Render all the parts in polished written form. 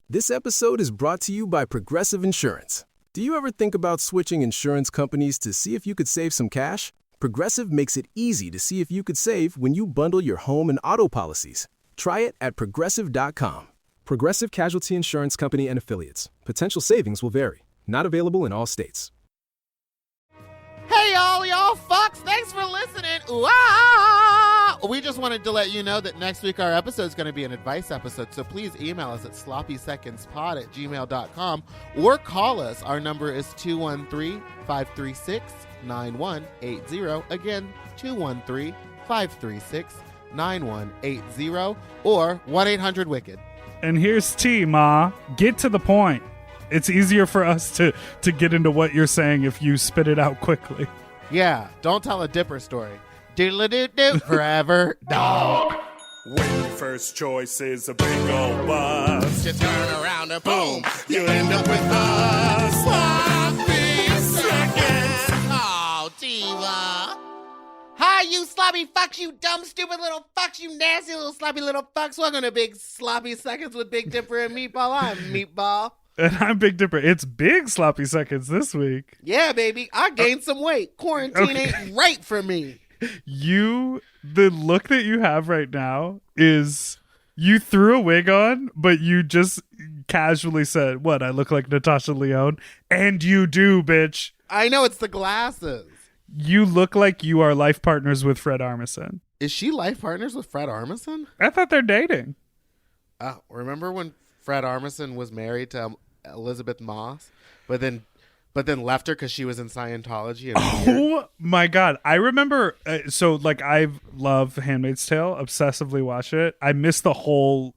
This episode is brought to you by Progressive Insurance. Do you ever think about switching insurance companies to see if you could save some cash? Progressive makes it easy to see if you could save when you bundle your home and auto policies. Try it at Progressive.com. Progressive Casualty Insurance Company and Affiliates. Potential savings will vary. Not available in all states. Hey, y'all fucks. Thanks for listening. Ooh-ah! We just wanted to let you know that next week our episode is going to be an advice episode, so please email us at sloppysecondspod@gmail.com or call us. Our number is 213-536-9180. Again, 213-536-9180 or 1-800-WICKED. And here's T, Ma. Get to the point. It's easier for us to get into what you're saying if you spit it out quickly. Yeah, don't tell a Dipper story. Doodle-doo-doo, forever dog. When your first choice is a big old bus, You turn around and boom, you end up with us. sloppy seconds. Oh, Diva. Hi, you sloppy fucks, you dumb, stupid little fucks, you nasty little sloppy little fucks. Welcome to Big Sloppy Seconds with Big Dipper and Meatball. I'm Meatball. And I'm Big Dipper. It's big sloppy seconds this week. Yeah, baby. I gained some weight. Quarantine ain't right for me. The look that you have right now is you threw a wig on, but you just casually said, what, I look like Natasha Lyonne? And you do, bitch. I know, it's the glasses. You look like you are life partners with Fred Armisen. Is she life partners with Fred Armisen? I thought they're dating. Remember when Fred Armisen was married to Elizabeth Moss, but then left her because she was in Scientology? Oh my God. I remember. I love Handmaid's Tale, obsessively watch it. I missed the whole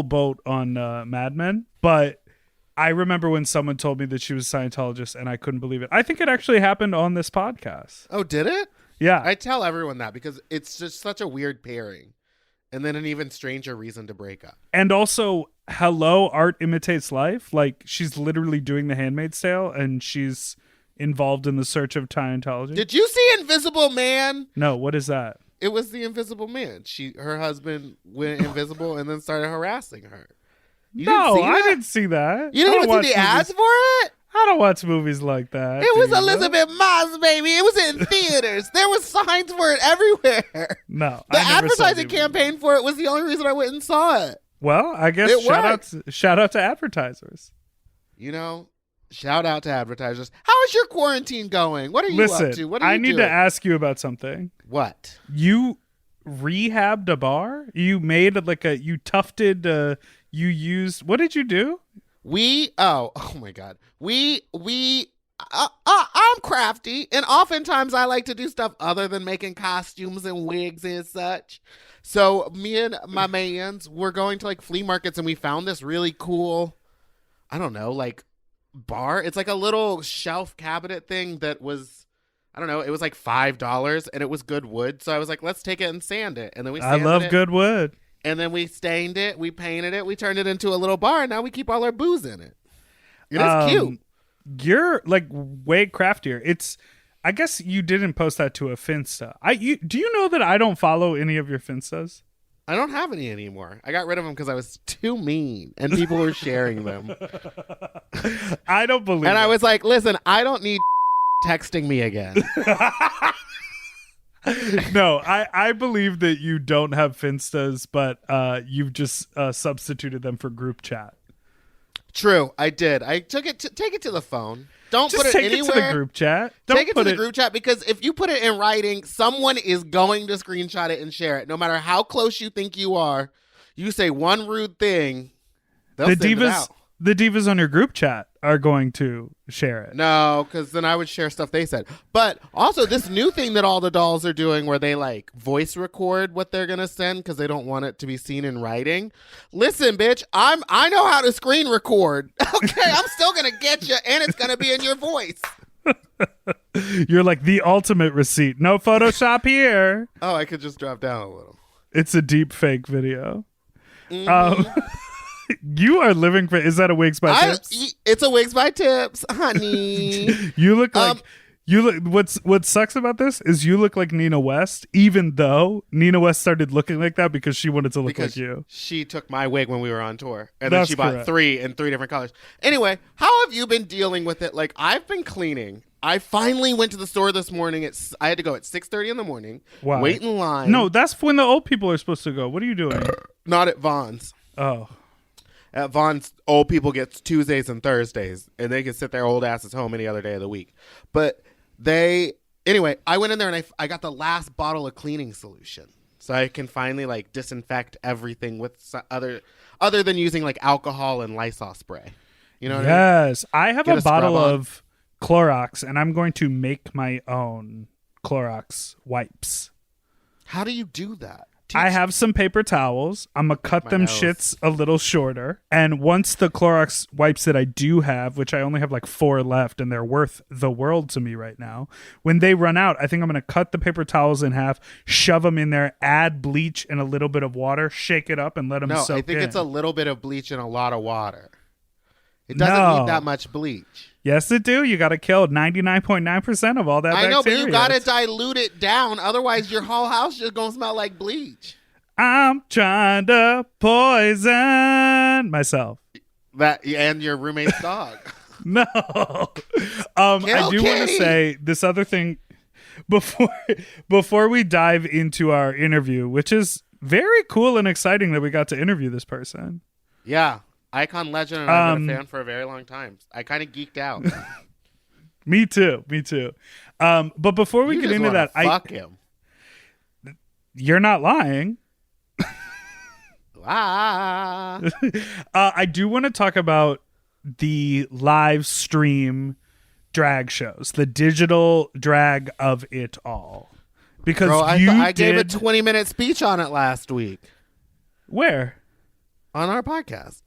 boat on Mad Men, but I remember when someone told me that she was a Scientologist and I couldn't believe it. I think it actually happened on this podcast. Oh, did it? Yeah. I tell everyone that because it's just such a weird pairing. And then an even stranger reason to break up. And also, hello, art imitates life. Like, she's literally doing The Handmaid's Tale, and she's involved in the search of Scientology. Did you see Invisible Man? No, what is that? It was the Invisible Man. Her husband went invisible and then started harassing her. I didn't see that. You didn't even see the ads for it? I don't watch movies like that. It was Elizabeth Moss, baby. It was in theaters. There was signs for it everywhere. No, the advertising campaign for it was the only reason I went and saw it. Well, I guess shout out to advertisers. Shout out to advertisers. How is your quarantine going? What are you up to? What are you doing? I need to ask you about something. What? You rehabbed a bar? You made you tufted, you used, what did you do? Oh my God. I'm crafty, and oftentimes I like to do stuff other than making costumes and wigs and such. So me and my mans were going to flea markets, and we found this really cool, I don't know, bar. It's like a little shelf cabinet thing that was, I don't know, it was like $5 and it was good wood. So I was like, let's take it and sand it. And then we sanded it. I love good wood. And then we stained it, we painted it, we turned it into a little bar, and now we keep all our booze in it. It is cute. You're way craftier. I guess you didn't post that to a Finsta. Do you know that I don't follow any of your Finstas? I don't have any anymore. I got rid of them because I was too mean, and people were sharing them. I don't believe And it. I was like, listen, I don't need texting me again. No, I believe that you don't have Finstas, but you've just substituted them for group chat. True, I did. I take it to the phone. Don't just put it take anywhere. It to the group chat. Take it to the group chat, because if you put it in writing, someone is going to screenshot it and share it. No matter how close you think you are, you say one rude thing, they'll send it out. The divas on your group chat are going to share it. No, because then I would share stuff they said. But also this new thing that all the dolls are doing where they voice record what they're going to send because they don't want it to be seen in writing. Listen, bitch, I know how to screen record. Okay, I'm still going to get you, and it's going to be in your voice. You're like the ultimate receipt. No Photoshop here. Oh, I could just drop down a little. It's a deep fake video. Mm-hmm. You are living for. Is that a Wigs by Tips? It's a Wigs by Tips, honey. You look like You look. What sucks about this is you look like Nina West, even though Nina West started looking like that because she wanted to look like you. She took my wig when we were on tour, and That's then she bought correct. 3 in 3 different colors. Anyway, how have you been dealing with it? Like, I've been cleaning. I finally went to the store this morning. I had to go at 6:30 in the morning. Why? Wait in line. No, that's when the old people are supposed to go. What are you doing? Not at Vaughn's. Oh, At Vaughn's, old people get Tuesdays and Thursdays, and they can sit their old asses home any other day of the week. But anyway, I went in there and I got the last bottle of cleaning solution, so I can finally like disinfect everything with other than using like alcohol and Lysol spray. You know what I mean? yes. I have Get a a scrub bottle on. of Clorox, and I'm going to make my own Clorox wipes. How do you do that? I have some paper towels. I'm going to cut them nose. shits a little shorter. And once the Clorox wipes that I do have, which I only have like 4 left, and they're worth the world to me right now, when they run out, I think I'm going to cut the paper towels in half, shove them in there, add bleach and a little bit of water, shake it up, and let them No, soak I think in. it's a little bit of bleach and a lot of water. It doesn't need that much bleach. Yes, it do. You got to kill 99.9% of all that I know, but you got to bacteria. dilute it down. Otherwise, your whole house just going to smell like bleach. I'm trying to poison myself. That and your roommate's dog. No. I do want to Kitty. say this other thing before we dive into our interview, which is very cool and exciting that we got to interview this person. Yeah. Icon legend, and I've been a fan for a very long time. I kind of geeked out. Me too. But before we You get just into wanna that, fuck him. you're not lying. Ah. I do want to talk about the live stream drag shows, the digital drag of it all. Because Bro, I gave a did 20-minute speech on it last week where? on our podcast.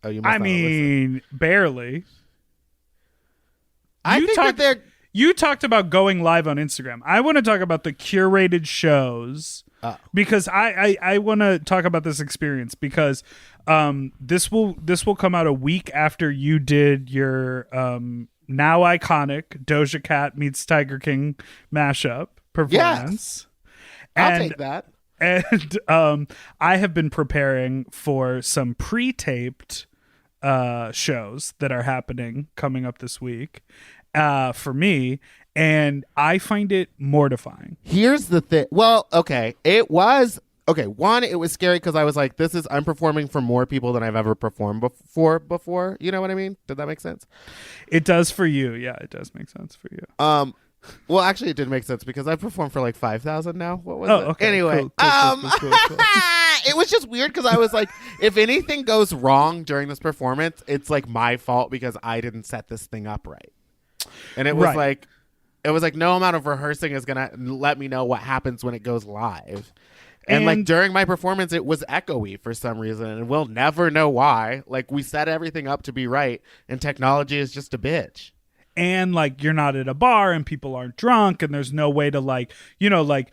Oh, you must I not have listened. mean, barely. I you think talked- that they're... You talked about going live on Instagram. I want to talk about the curated shows because I want to talk about this experience because this will come out a week after you did your now iconic Doja Cat meets Tiger King mashup performance. I'll take that. And I have been preparing for some pre-taped shows that are happening coming up this week for me, and I find it mortifying. Here's the thing. Well, okay. It was... Okay, one, it was scary because I was like, I'm performing for more people than I've ever performed before. You know what I mean? Did that make sense? It does for you. Yeah, it does make sense for you. Well, actually, it did make sense because I performed for like 5,000 now. What was Oh, it? okay. Anyway, Cool. it was just weird because I was like, if anything goes wrong during this performance, it's like my fault because I didn't set this thing up right. And it was Right. like no amount of rehearsing is gonna let me know what happens when it goes live. And like And- during my performance, it was echoey for some reason, and we'll never know why. Like we set everything up to be right, and technology is just a bitch. And like you're not at a bar and people aren't drunk and there's no way to like sometimes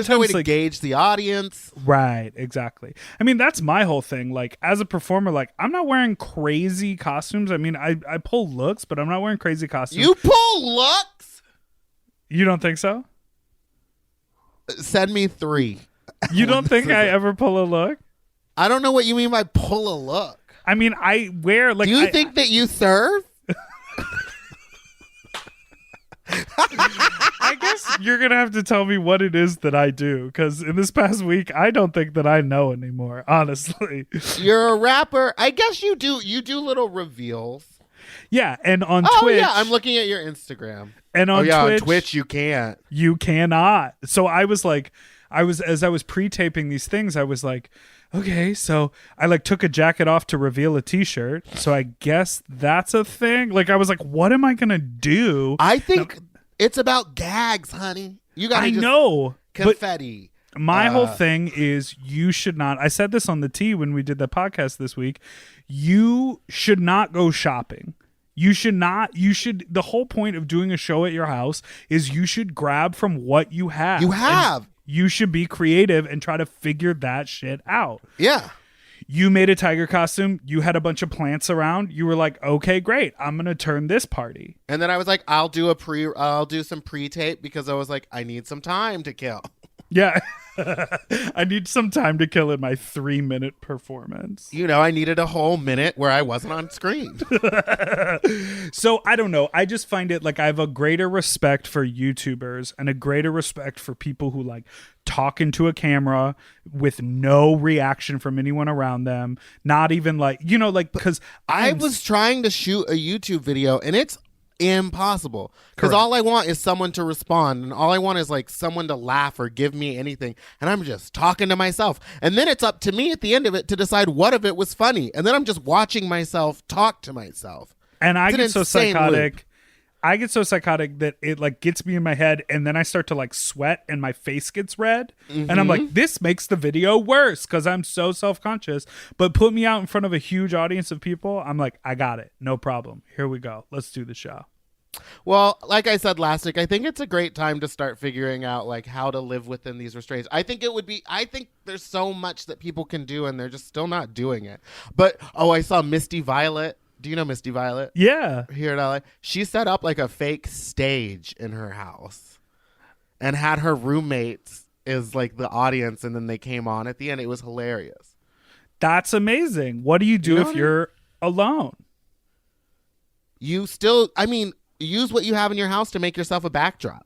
There's no way to like gauge the audience. right, exactly. I mean, that's my whole thing. Like as a performer, like I'm not wearing crazy costumes. I mean, I pull looks, but I'm not wearing crazy costumes. You pull looks? You don't think so? Send me 3. You don't think I ever pull a look? I don't know what you mean by pull a look. I mean, I wear like Do you think that you serve? I guess you're gonna have to tell me what it is that I do, because in this past week, I don't think that I know anymore. Honestly, You're a rapper. I guess you do. You do little reveals. yeah. And on Oh Twitch, yeah, I'm looking at your Instagram. and Oh on yeah, Twitch, on Twitch you can't. you cannot. So I was like, as I was pre-taping these things, I was like, okay, so I like took a jacket off to reveal a t-shirt. So I guess that's a thing. Like I was like, what am I gonna do? I think it's about gags, honey. You got I to know, but confetti. my whole thing is you should not. I said this on the T when we did the podcast this week. You should not go shopping. You should not. You should. The whole point of doing a show at your house is you should grab from what you have. You And have. you should be creative and try to figure that shit out. Yeah. You made a tiger costume. You had a bunch of plants around. You were like, okay, great. I'm going to turn this party. And then I was like, I'll do some pre-tape because I was like, I need some time to kill. Yeah. I need some time to kill in my 3-minute performance. You know, I needed a whole minute where I wasn't on screen. So I don't know. I just find it like I have a greater respect for YouTubers and a greater respect for people who like talk into a camera with no reaction from anyone around them. Not even like, you know, like, because I was trying to shoot a YouTube video and it's impossible because all I want is someone to respond and all I want is like someone to laugh or give me anything, and I'm just talking to myself, and then it's up to me at the end of it to decide what of it was funny, and then I'm just watching myself talk to myself, and I it's get so insane psychotic loop. I get so psychotic that it like gets me in my head, and then I start to like sweat and my face gets red. And I'm like, this makes the video worse because I'm so self-conscious. But put me out in front of a huge audience of people, I'm like, I got it. No problem. Here we go. Let's do the show. Well, like I said last week, I think it's a great time to start figuring out like how to live within these restraints. I think there's so much that people can do and they're just still not doing it. But, I saw Misty Violet. Do you know Misty Violet? Yeah. Here in LA. She set up like a fake stage in her house and had her roommates as like the audience, and then they came on at the end. It was hilarious. That's amazing. What do you do if you're alone? You use what you have in your house to make yourself a backdrop.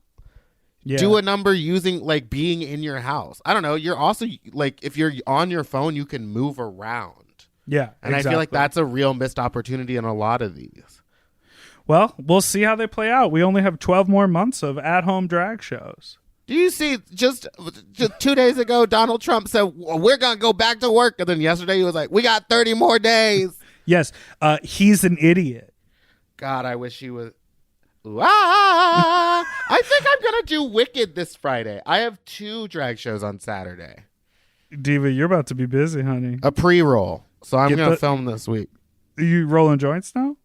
Yeah. Do a number using like being in your house. I don't know. You're also like, if you're on your phone, you can move around. Yeah. And I feel like that's a real missed opportunity in a lot of these. Well, we'll see how they play out. We only have 12 more months of at-home drag shows. Do you see just 2 days ago, Donald Trump said, we're going to go back to work. And then yesterday he was like, we got 30 more days. Yes. He's an idiot. God, I wish he was. I think I'm going to do Wicked this Friday. I have 2 drag shows on Saturday. Diva, you're about to be busy, honey. A pre-roll. So I'm going to film this week. You rolling joints now?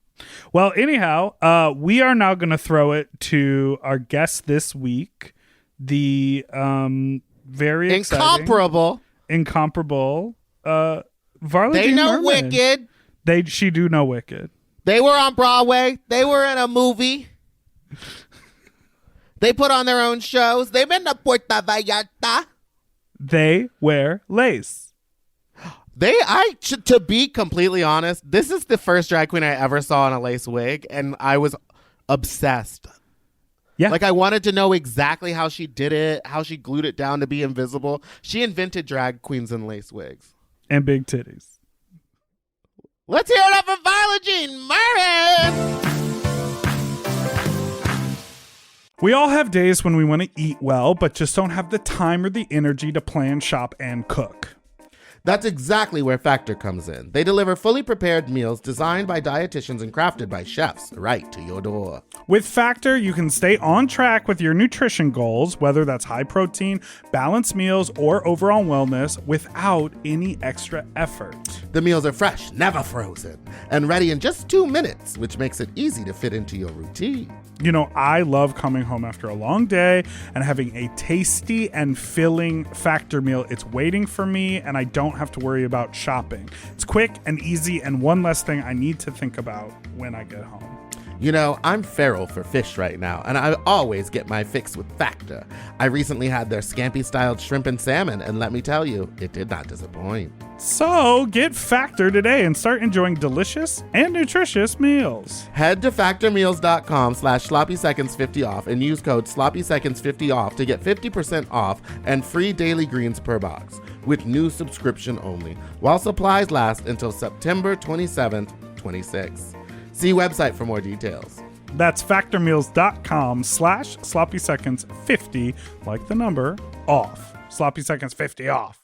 Well, anyhow, we are now going to throw it to our guest this week. The very incomparable Varla They Jean know Merman. Wicked. She do know Wicked. They were on Broadway. They were in a movie. They put on their own shows. They've been to Puerto Vallarta. They wear lace. To be completely honest, this is the first drag queen I ever saw in a lace wig, and I was obsessed. Yeah. Like, I wanted to know exactly how she did it, how she glued it down to be invisible. She invented drag queens in lace wigs. And big titties. Let's hear it up for Varla Jean Merman! We all have days when we want to eat well, but just don't have the time or the energy to plan, shop, and cook. That's exactly where Factor comes in. They deliver fully prepared meals designed by dietitians and crafted by chefs right to your door. With Factor, you can stay on track with your nutrition goals, whether that's high protein, balanced meals, or overall wellness, without any extra effort. The meals are fresh, never frozen, and ready in just 2 minutes, which makes it easy to fit into your routine. You know, I love coming home after a long day and having a tasty and filling Factor meal. It's waiting for me, and I don't have to worry about shopping. It's quick and easy, and one less thing I need to think about when I get home. You know, I'm feral for fish right now, and I always get my fix with Factor. I recently had their scampi-styled shrimp and salmon, and let me tell you, it did not disappoint. So get Factor today and start enjoying delicious and nutritious meals. Head to factormeals.com/sloppyseconds50 off and use code sloppyseconds50 off to get 50% off and free daily greens per box with new subscription only, while supplies last until September 27th, 26. See website for more details. That's factormeals.com/sloppyseconds50, like the number, off. Sloppy Seconds 50 off.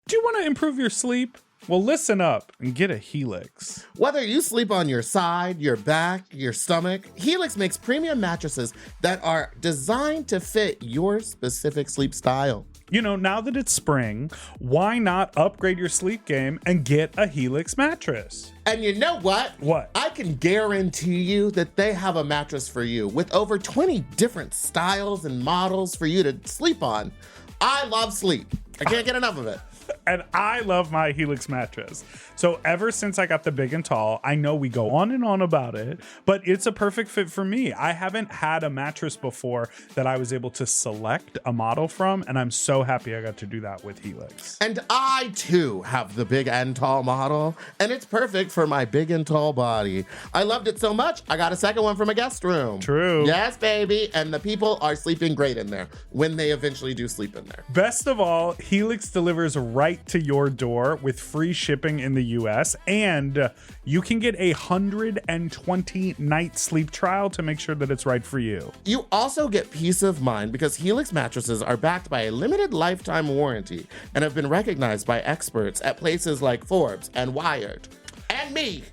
Do you want to improve your sleep? Well, listen up and get a Helix. Whether you sleep on your side, your back, your stomach, Helix makes premium mattresses that are designed to fit your specific sleep style. You know, now that it's spring, why not upgrade your sleep game and get a Helix mattress? And you know what? What? I can guarantee you that they have a mattress for you with over 20 different styles and models for you to sleep on. I love sleep. I can't get enough of it. And I love my Helix mattress. So ever since I got the big and tall, I know we go on and on about it, but it's a perfect fit for me. I haven't had a mattress before that I was able to select a model from, and I'm so happy I got to do that with Helix. And I, too, have the big and tall model, and it's perfect for my big and tall body. I loved it so much, I got a second one from a guest room. True. Yes, baby. And the people are sleeping great in there when they eventually do sleep in there. Best of all, Helix delivers right to your door with free shipping in the US, and you can get 120 night sleep trial to make sure that it's right for you. You also get peace of mind because Helix mattresses are backed by a limited lifetime warranty and have been recognized by experts at places like Forbes and Wired. And me.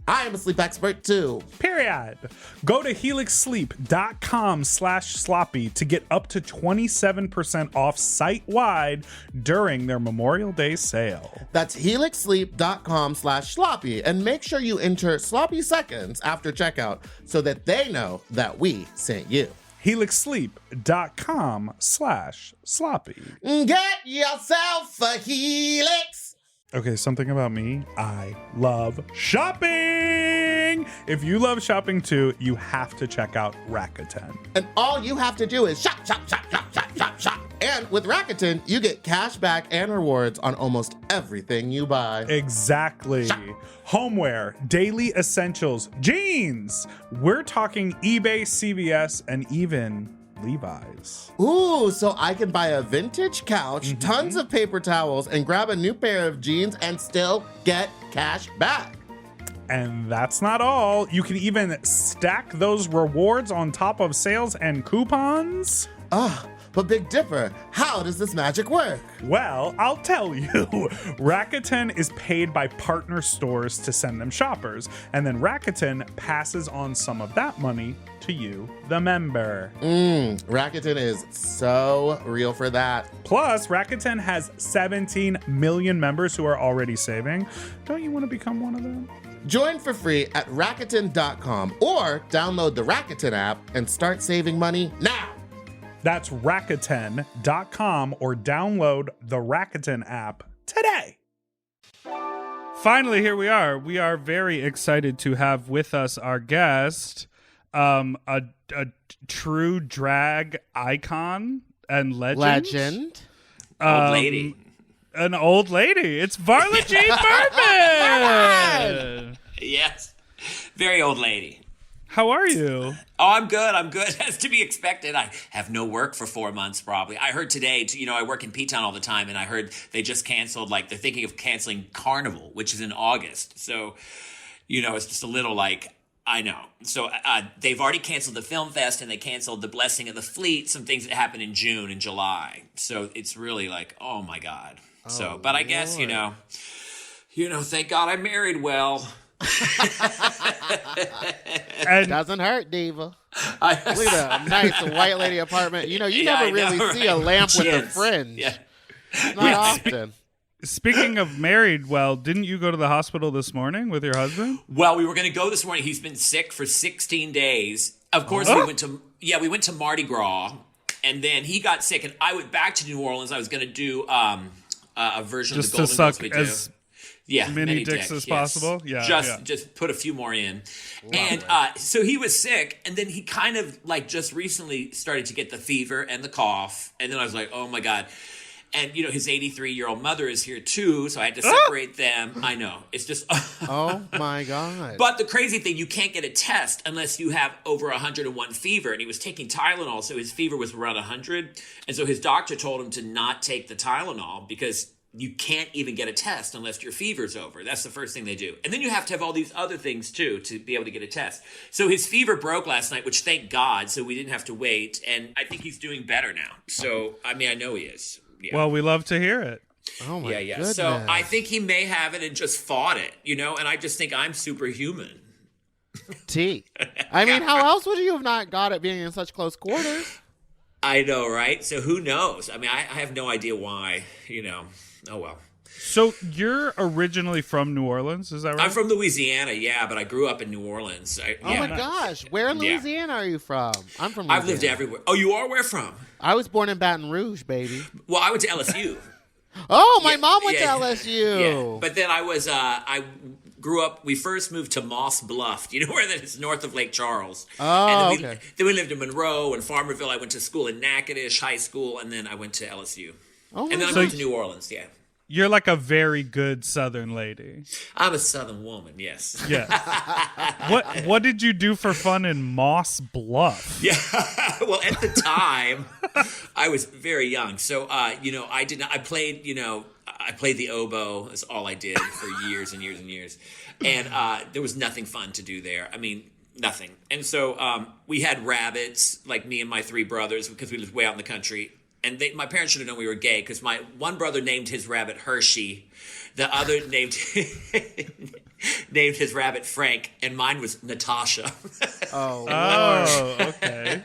I am a sleep expert too. Period. Go to helixsleep.com/sloppy to get up to 27% off site-wide during their Memorial Day sale. That's helixsleep.com/sloppy, and make sure you enter sloppy seconds after checkout so that they know that we sent you. helixsleep.com/sloppy. Get yourself a Helix. Okay, something about me. I love shopping. If you love shopping too, you have to check out Rakuten. And all you have to do is shop, shop, shop, shop, shop, shop, shop. And with Rakuten, you get cash back and rewards on almost everything you buy. Exactly. Shop. Homeware, daily essentials, jeans. We're talking eBay, CVS, and even Levi's. Ooh, so I can buy a vintage couch, tons of paper towels, and grab a new pair of jeans and still get cash back. And that's not all. You can even stack those rewards on top of sales and coupons. But Big Dipper, how does this magic work? Well, I'll tell you. Rakuten is paid by partner stores to send them shoppers, and then Rakuten passes on some of that money to you, the member. Rakuten is so real for that. Plus, Rakuten has 17 million members who are already saving. Don't you want to become one of them? Join for free at Rakuten.com or download the Rakuten app and start saving money now. That's Rakuten.com or download the Rakuten app today. Finally, here we are. We are very excited to have with us our guest, a true drag icon and legend. Old lady. An old lady. It's Varla Jean Merman. Yes. Very old lady. How are you? Oh, I'm good. As to be expected. I have no work for 4 months, probably. I heard today, I work in P-Town all the time, and I heard they just canceled, they're thinking of canceling Carnival, which is in August. So, it's just a little I know. So they've already canceled the Film Fest, and they canceled the Blessing of the Fleet, some things that happened in June and July. So it's really oh my God. But I guess, thank God I married well. And doesn't hurt, Diva. Look at a nice white lady apartment. You never really see a lamp with a fringe. Yeah. Not often. Speaking of married, didn't you go to the hospital this morning with your husband? Well, we were going to go this morning. He's been sick for 16 days. Of course, we went to Mardi Gras, and then he got sick, and I went back to New Orleans. I was going to do a version just of the Golden Girls we do. As many dicks as possible. Yeah, just put a few more in. So he was sick, and then he kind of just recently started to get the fever and the cough, and then I was like, oh my God. And his 83-year-old mother is here too, so I had to separate them. I know, it's just oh my God. But the crazy thing, you can't get a test unless you have over 101 fever, and he was taking Tylenol, so his fever was around 100, and so his doctor told him to not take the Tylenol because you can't even get a test unless your fever's over. That's the first thing they do. And then you have to have all these other things, too, to be able to get a test. So his fever broke last night, which thank God, so we didn't have to wait. And I think he's doing better now. So, I know he is. Yeah. Well, we love to hear it. Oh, my goodness. So I think he may have it and just fought it, and I just think I'm superhuman. How else would you have not got it being in such close quarters? I know, right? So who knows? I have no idea why, Oh, well. So you're originally from New Orleans, is that right? I'm from Louisiana, yeah, but I grew up in New Orleans. My gosh. Where in Louisiana are you from? I'm from Louisiana. I've lived everywhere. Oh, you are? Where from? I was born in Baton Rouge, baby. Well, I went to LSU. Oh, my Yeah, mom went yeah, to LSU. Yeah, but then I grew up. We first moved to Moss Bluff. Do you know where that is? North of Lake Charles. Oh, and then okay. Then we lived in Monroe and Farmerville. I went to school in Natchitoches High School, and then I went to LSU. Oh, And then I So- moved to New Orleans. Yeah, You're like a very good Southern lady. I'm a Southern woman. Yes. Yeah. What did you do for fun in Moss Bluff? Yeah. Well, at the time, I was very young, so I did not. I played. I played the oboe. That's all I did for years and years and years, and there was nothing fun to do there. I mean, nothing. And so we had rabbits, like me and my three brothers, because we lived way out in the country. And my parents should have known we were gay because my one brother named his rabbit Hershey, the other named his rabbit Frank, and mine was Natasha. Oh, Oh, okay.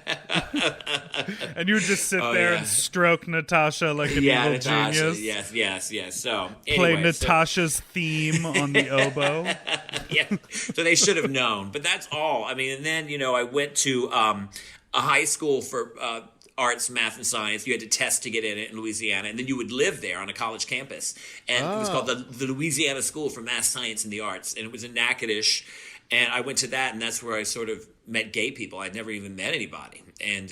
And you would just sit there yeah. and stroke Natasha like an Yeah, evil Natasha. genius. Yes. So Play anyway, so- Natasha's theme on the oboe. yeah. So they should have known. But that's all. I mean, and then, I went to a high school for arts, math, and science. You had to test to get in it in Louisiana. And then you would live there on a college campus. And it was called the Louisiana School for Math, Science, and the Arts. And it was in Natchitoches. And I went to that, and that's where I sort of met gay people. I'd never even met anybody. And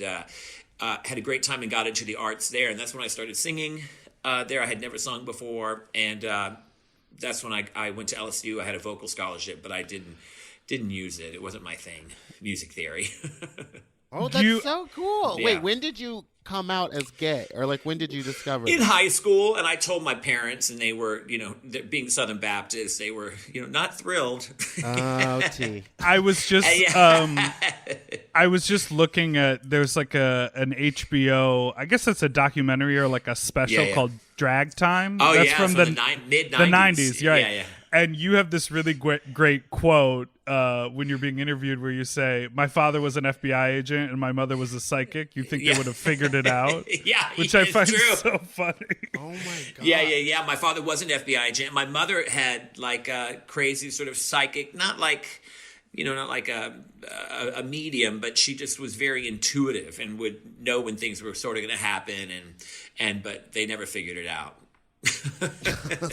had a great time and got into the arts there. And that's when I started singing there. I had never sung before. And that's when I went to LSU. I had a vocal scholarship, but I didn't use it. It wasn't my thing, music theory. oh, that's so cool. Yeah. Wait, when did you come out as gay? Or like when did you discover In that? high school, and I told my parents, and they were, being Southern Baptists, they were, not thrilled. Oh, T. I was just Yeah. I was just looking at there's like an HBO, I guess it's a documentary or like a special Yeah. called Drag Time. Oh, That's yeah, from from the the mid-90s. The 90s, right. Yeah. And you have this really great quote when you're being interviewed where you say, "My father was an FBI agent and my mother was a psychic. You think they Yeah. would have figured it out?" Yeah, Which I it's find true. so funny. Oh, my God. Yeah. My father was an FBI agent. My mother had like a crazy sort of psychic, not like a medium, but she just was very intuitive and would know when things were sort of going to happen, but they never figured it out.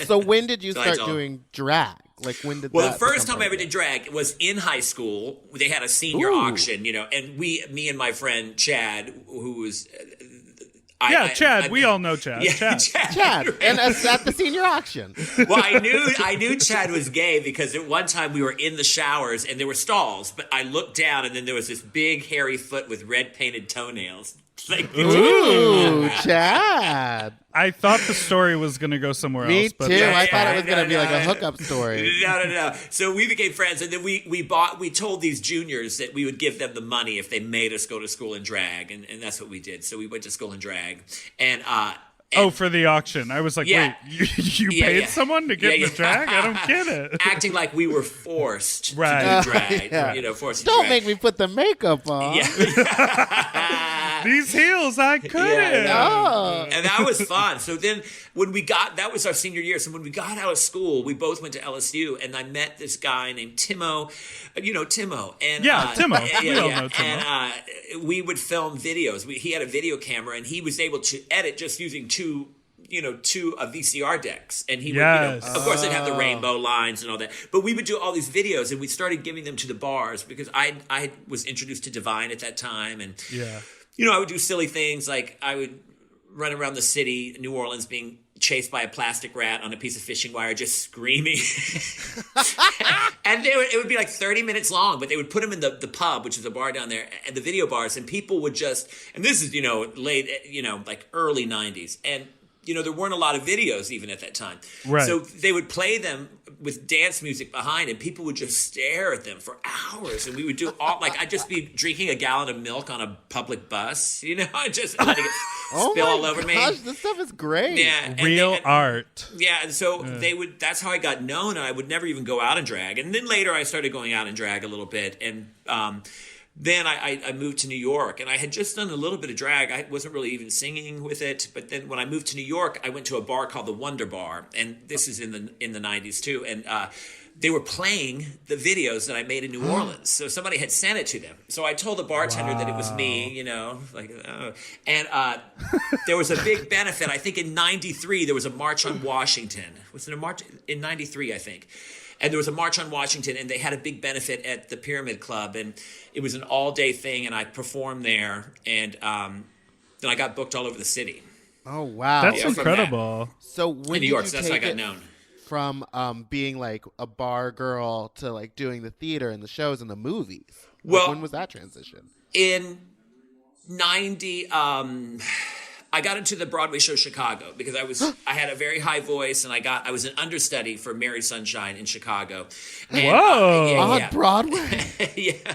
So when did you So I start told- doing drag? Like when did Well, that the first become time I part ever of it? did drag was in high school. They had a senior Ooh. auction, and me and my friend Chad, who was Chad. We all know Chad. Yeah, Chad. Chad, and at the senior auction. Well, I knew Chad was gay because at one time we were in the showers and there were stalls, but I looked down and then there was this big hairy foot with red painted toenails. Like, Ooh, Chad. I thought the story was going to go somewhere Me else. But too. Yeah, I thought it was no, going to be like a no. hookup story. No. So we became friends, and then we told these juniors that we would give them the money if they made us go to school in drag, and that's what we did. So we went to school in drag, and for the auction. I was like, Yeah. wait, you Yeah, paid yeah. someone to get Yeah, in the drag? I don't get it. acting like we were forced Right. to do drag. Yeah. Forced to do Don't drag. make me put the makeup on. Yeah. These heels, I couldn't. Yeah, Oh. And that was fun. So then when that was our senior year. So when we got out of school, we both went to LSU, and I met this guy named Timo. Timo. And, Yeah, Timo. We all know Timo. And we would film videos. He had a video camera, and he was able to edit just using two VCR decks, and he Yes. would, of course, they'd have the rainbow lines and all that. But we would do all these videos, and we started giving them to the bars because I was introduced to Divine at that time, and Yeah. I would do silly things like I would run around the city, New Orleans, being chased by a plastic rat on a piece of fishing wire, just screaming. And it would be like 30 minutes long, but they would put them in the pub, which is a bar down there, and the video bars, and people would just, and this is, late, like early 90s. And, there weren't a lot of videos even at that time. Right. So they would play them with dance music behind, and people would just stare at them for hours. And we would do I'd just be drinking a gallon of milk on a public bus, just letting it Oh spill my all over gosh, me. this stuff is great. Yeah, and Real art. Yeah, and so that's how I got known, and I would never even go out in drag. And then later I started going out in drag a little bit, and then I moved to New York, and I had just done a little bit of drag. I wasn't really even singing with it, but then when I moved to New York, I went to a bar called the Wonder Bar, and this is in the 90s too. And they were playing the videos that I made in New Orleans. So somebody had sent it to them. So I told the bartender that it was me, you know, like, and there was a big benefit. I think in 93, there was a March on Washington. Was it a march in 93, I think? And there was a March on Washington, and they had a big benefit at the Pyramid Club, and it was an all-day thing, and I performed there, and then I got booked all over the city. Oh, wow. That's Yeah, from incredible. So when In New York, did so you that's how I take got it known. from being like a bar girl to like doing the theater and the shows and the movies? Like, Well- when was that transition? In 90, I got into the Broadway show Chicago because I had a very high voice, and I was an understudy for Mary Sunshine in Chicago. And, Whoa. On Broadway? Yeah,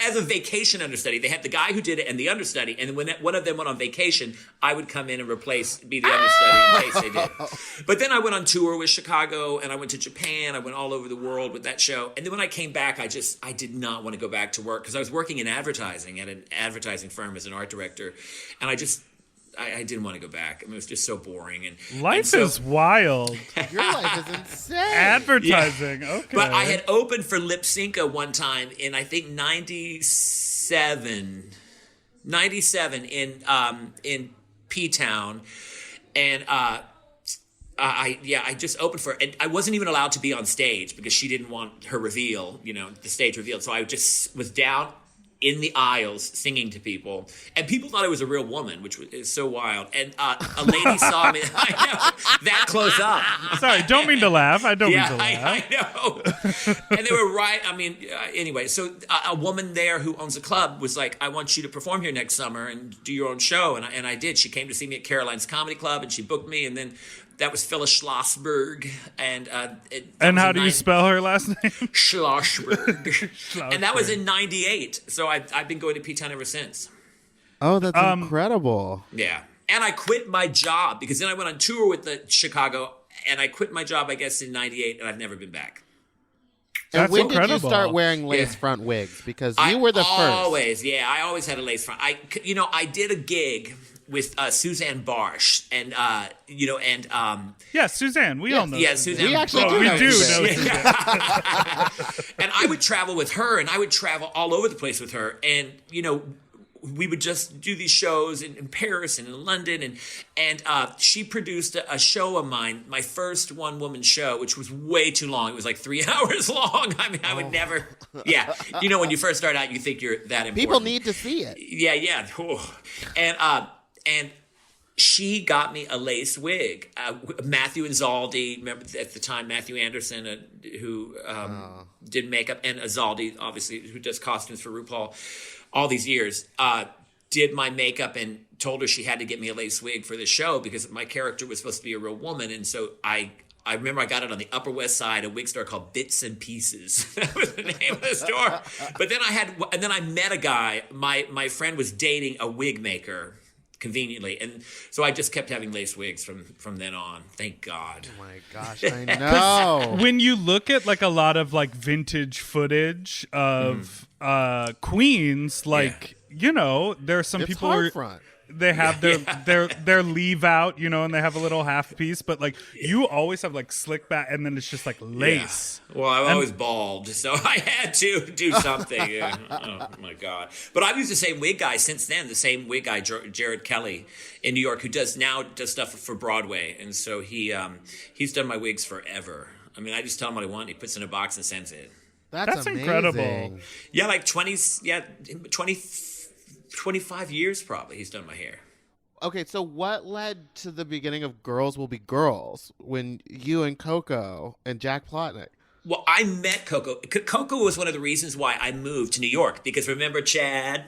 as a vacation understudy. They had the guy who did it and the understudy, and when one of them went on vacation, I would come in and be the understudy in case they did. But then I went on tour with Chicago, and I went to Japan. I went all over the world with that show. And then when I came back, I did not want to go back to work because I was working in advertising at an advertising firm as an art director, and I didn't want to go back. I mean, it was just so boring. And Life and so, is wild. Your life is insane. Advertising. Okay. But I had opened for Lip Synca one time in, I think, 97 in P-Town. And I just opened for it. And I wasn't even allowed to be on stage because she didn't want her reveal, you know, the stage revealed. So I just was down in the aisles singing to people, and people thought I was a real woman, which is so wild. And a lady saw me. I know, that close up. Sorry, don't mean to laugh. I don't mean to laugh. I know. And they were right. I mean, anyway, so a woman there who owns a club was like, "I want you to perform here next summer and do your own show." And I did. She came to see me at Caroline's Comedy Club, and she booked me. And then that was Phyllis Schlossberg. And how do you spell her last name? Schlossberg. And that was in 98. So I've been going to P-Town ever since. Oh, that's incredible. Yeah. And I quit my job because then I went on tour with the Chicago, and I quit my job, I guess, in 98, and I've never been back. And That's when did you incredible. start wearing lace front wigs? Because you were the first. I always had a lace front. I did a gig with Suzanne Barsh, and Yeah, Suzanne. We all know. yeah, Suzanne. Suzanne. We actually Oh, do we know do Suzanne. know Suzanne. And I would travel with her, and I would travel all over the place with her, and we would just do these shows in Paris and in London, and she produced a show of mine, my first one-woman show, which was way too long. It was like 3 hours long. I mean, I would never. Yeah, when you first start out, you think you're that important. People need to see it. Yeah. Oh. And she got me a lace wig. Matthew and Zaldi, remember at the time, Matthew Anderson, who did makeup, and Zaldi, obviously, who does costumes for RuPaul all these years, did my makeup and told her she had to get me a lace wig for the show because my character was supposed to be a real woman. And so I remember I got it on the Upper West Side, a wig store called Bits and Pieces. That was the name of the store. But then I met a guy. My friend was dating a wig maker, conveniently, and so I just kept having lace wigs from then on. Thank God. Oh my gosh, I know. When you look at like a lot of like vintage footage of queens, like there are some It's people hard who front. they have their leave out, and they have a little half piece, but like you always have like slick back, and then it's just like lace. Yeah. Well, I'm always bald, so I had to do something. Yeah. Oh my God! But I've used the same wig guy since then. The same wig guy, Jared Kelly, in New York, who does stuff for Broadway, and so he's done my wigs forever. I mean, I just tell him what I want. He puts it in a box and sends it. That's amazing. incredible. Yeah, like 25 years probably he's done my hair. Okay, so what led to the beginning of Girls Will Be Girls when you and Coco and Jack Plotnick? Well, I met Coco. Coco was one of the reasons why I moved to New York because remember Chad?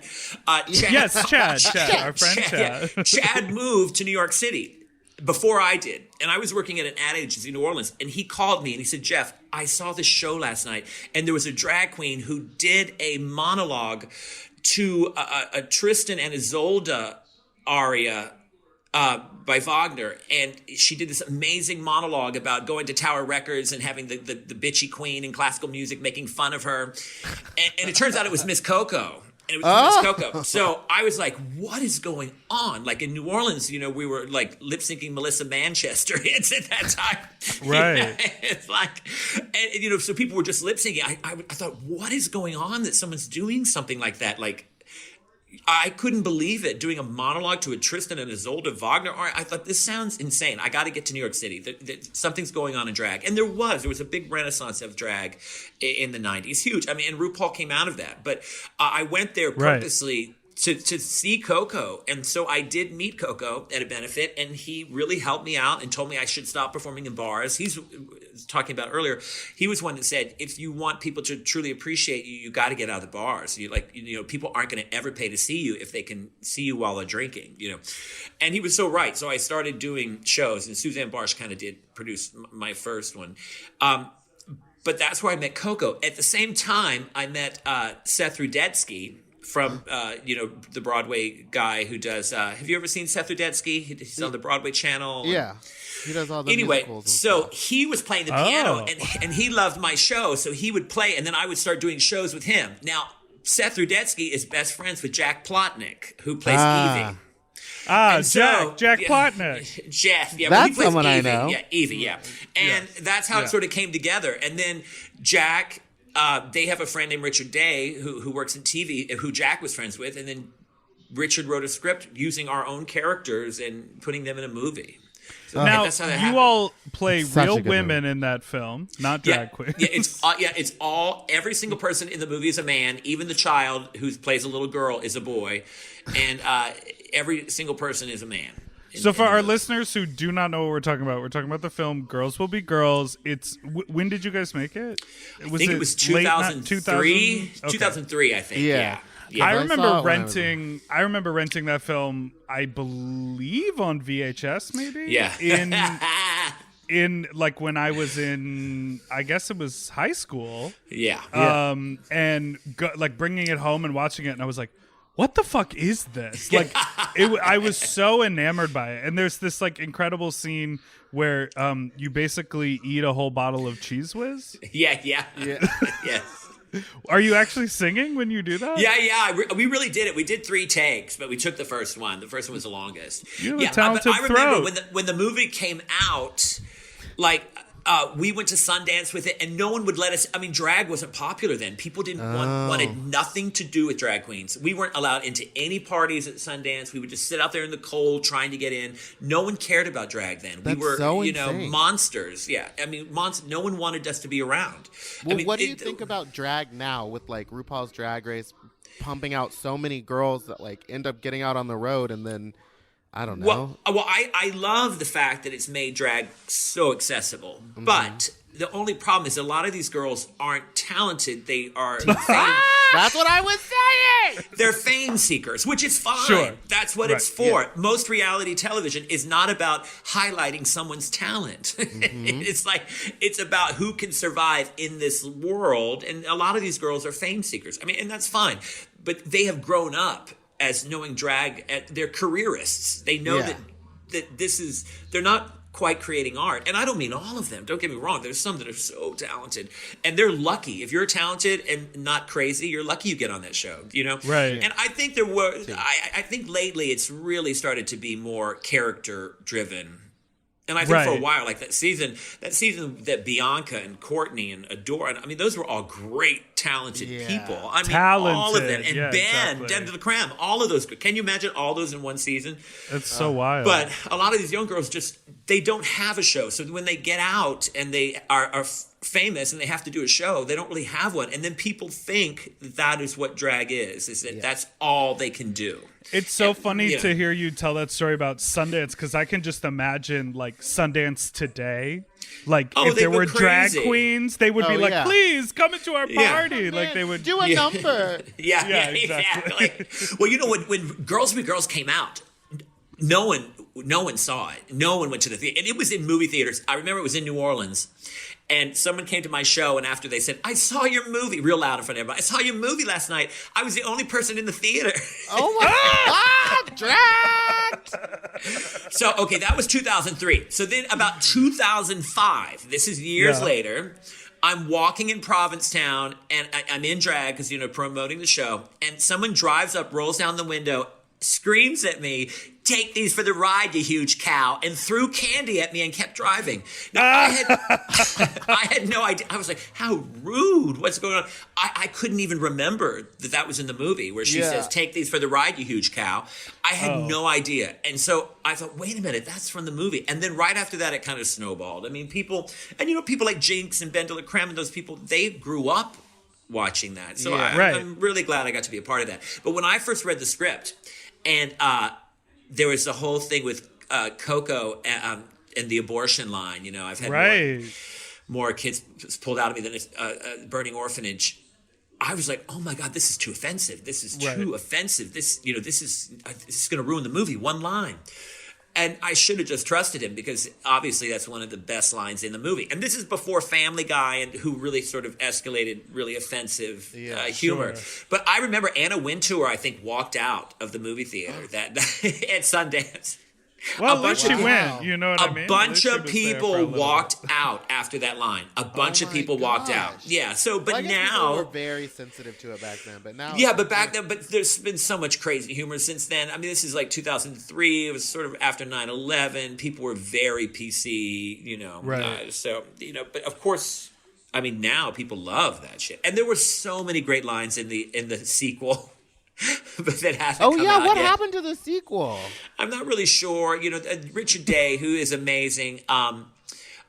Yes, Chad, our friend Chad. Yeah. Chad moved to New York City before I did. And I was working at an ad agency in New Orleans. And he called me and he said, "Jeff, I saw this show last night. And there was a drag queen who did a monologue to a Tristan and Isolde aria by Wagner, and she did this amazing monologue about going to Tower Records and having the bitchy queen in classical music making fun of her, and it turns out it was Miss Coco, And it was Miss Coco. So I was like, what is going on? Like in New Orleans, we were like lip syncing Melissa Manchester hits at that time. Right. It's like, and, so people were just lip syncing. I thought, what is going on that someone's doing something like that? Like, I couldn't believe it, doing a monologue to a Tristan and Isolde Wagner. I thought, this sounds insane. I got to get to New York City. Something's going on in drag. And there was a big renaissance of drag in the 90s. Huge. I mean, and RuPaul came out of that. But I went there purposely to see Coco. And so I did meet Coco at a benefit, and he really helped me out and told me I should stop performing in bars. He's talking about earlier. He was one that said, if you want people to truly appreciate you, you got to get out of the bars. People aren't going to ever pay to see you if they can see you while they're drinking, And he was so right. So I started doing shows, and Suzanne Barsh kind of did produce my first one. But that's where I met Coco. At the same time, I met Seth Rudetsky, from the Broadway guy who does have you ever seen Seth Rudetsky? He's on the Broadway channel. Yeah, he does all the musicals and so stuff. he was playing the piano, and he loved my show, so he would play, and then I would start doing shows with him. Now Seth Rudetsky is best friends with Jack Plotnick, who plays Evie. Jack Plotnick. Jeff, yeah, that's he plays someone Evie. I know. Yeah, Evie, yeah, and that's how it sort of came together. And then Jack. They have a friend named Richard Day who works in TV, who Jack was friends with, and then Richard wrote a script using our own characters and putting them in a movie. So now that's how that you happened. all play Such a real good women in that film, not drag queens. It's all every single person in the movie is a man. Even the child who plays a little girl is a boy, and every single person is a man. So for our listeners who do not know what we're talking about the film Girls Will Be Girls. It's when did you guys make it? I think it was 2003. Okay. 2003, I think. Yeah. I I remember saw it when I remember renting that film, I believe on VHS maybe. Yeah. In like when I was in, I guess it was high school. Yeah. And bringing it home and watching it, and I was like, what the fuck is this? Like, I was so enamored by it. And there's this like incredible scene where you basically eat a whole bottle of Cheese Whiz. Yeah. Yes. Are you actually singing when you do that? Yeah. We really did it. We did 3 takes, but we took the first one. The first one was the longest. You have a talented but I remember throat. when the movie came out, like. We went to Sundance with it, and no one would let us. I mean, drag wasn't popular then. People wanted nothing to do with drag queens. We weren't allowed into any parties at Sundance. We would just sit out there in the cold trying to get in. No one cared about drag then. That's we were, so insane. monsters. Yeah, I mean, no one wanted us to be around. Well, I mean, what do you think about drag now with like RuPaul's Drag Race pumping out so many girls that like end up getting out on the road and then I don't know. Well, I love the fact that it's made drag so accessible, but the only problem is a lot of these girls aren't talented. They are That's what I was saying. They're fame seekers, which is fine. Sure. That's what it's for. Yeah. Most reality television is not about highlighting someone's talent. It's about who can survive in this world. And a lot of these girls are fame seekers. I mean, and that's fine. But they have grown up as knowing drag. They're careerists. They know that this is, they're not quite creating art. And I don't mean all of them. Don't get me wrong. There's some that are so talented. And they're lucky. If you're talented and not crazy, you're lucky you get on that show, you know? Right. And I think there were, I think lately it's really started to be more character driven. And I think for a while, like that season that Bianca and Courtney and Adora, I mean, those were all great, talented people. I mean, all of them. And Ben, Den de la Creme, all of those. Can you imagine all those in one season? It's so wild. But a lot of these young girls they don't have a show. So when they get out and they are famous and they have to do a show, they don't really have one. And then people think that is what drag is that that's all they can do. It's so funny to hear you tell that story about Sundance, because I can just imagine like Sundance today. Like if there were drag queens, they would be like, please come into our party. Like they would do a number. Yeah, exactly. Well, you know, when Girls Be Girls came out, no one saw it. No one went to the theater. And it was in movie theaters. I remember it was in New Orleans. And someone came to my show, and after they said, I saw your movie, real loud in front of everybody, I saw your movie last night. I was the only person in the theater. Oh my God, drag! So, okay, that was 2003. So then about 2005, this is years later, I'm walking in Provincetown, and I'm in drag because, promoting the show. And someone drives up, rolls down the window, screams at me, "Take these for the ride, you huge cow," and threw candy at me and kept driving. Now, I had no idea. I was like, how rude. What's going on? I couldn't even remember that was in the movie where she says, "Take these for the ride, you huge cow." I had no idea. And so I thought, wait a minute, that's from the movie. And then right after that, it kind of snowballed. I mean, people like Jinx and Ben de la Creme and those people, they grew up watching that. So I'm really glad I got to be a part of that. But when I first read the script, and there was the whole thing with Coco and the abortion line. I've had more kids pulled out of me than a burning orphanage. I was like, oh my God, this is too offensive. This is too offensive. This is going to ruin the movie. One line. And I should have just trusted him because obviously that's one of the best lines in the movie. And this is before Family Guy, and who really sort of escalated really offensive humor. Sure. But I remember Anna Wintour, I think, walked out of the movie theater that at Sundance. Well, at least she went. You know what I mean? A bunch of people walked out after that line. A bunch of people walked out. Yeah. So, but now people were very sensitive to it back then. But now, but back then, but there's been so much crazy humor since then. I mean, this is like 2003. It was sort of after 9/11. People were very PC. But of course, I mean, now people love that shit. And there were so many great lines in the sequel. But that hasn't come out what yet. happened to the sequel? I'm not really sure. Richard Day, who is amazing,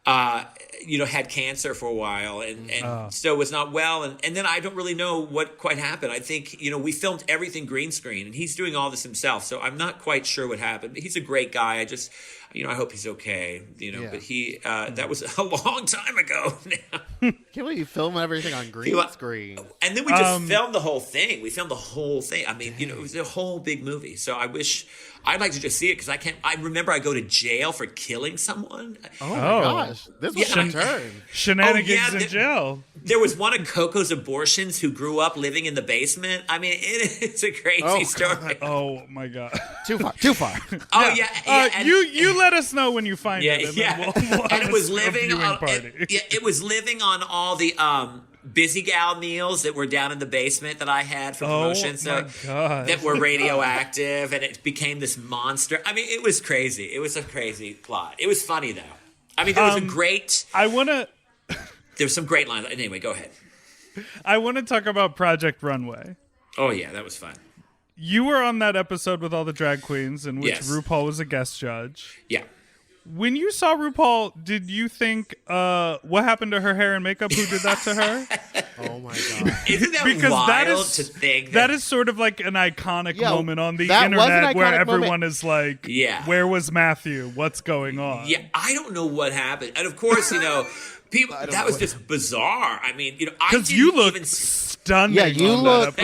had cancer for a while and so was not well. And then I don't really know what quite happened. I think, we filmed everything green screen and he's doing all this himself. So I'm not quite sure what happened. But he's a great guy. I just, I hope he's okay. But he, that was a long time ago now. Can't believe you film everything on green screen. And then we just filmed the whole thing. We filmed the whole thing. I mean, it was a whole big movie. So I'd like to just see it because I remember I go to jail for killing someone. Oh my gosh. This was a turn. Shenanigans in jail. There was one of Coco's abortions who grew up living in the basement. I mean, it's a crazy story. Oh my God. Too far. Oh yeah. You let us know when you find it. And it was living on it was living on all the Busy Gal meals that were down in the basement that I had for promotion. That were radioactive, and it became this monster. I mean, it was crazy. It was a crazy plot. It was funny though. I mean, there was a great. There was some great lines. Anyway, go ahead. I want to talk about Project Runway. Oh yeah, that was fun. You were on that episode with all the drag queens in which RuPaul was a guest judge. Yeah. When you saw RuPaul, did you think, what happened to her hair and makeup? Who did that to her? Oh my God. Isn't that wild to think that is sort of like an iconic moment on the internet where everyone is like, where was Matthew? What's going on? Yeah, I don't know what happened. And of course, people, that was just bizarre. I mean, because you look stunning. Yeah, you look.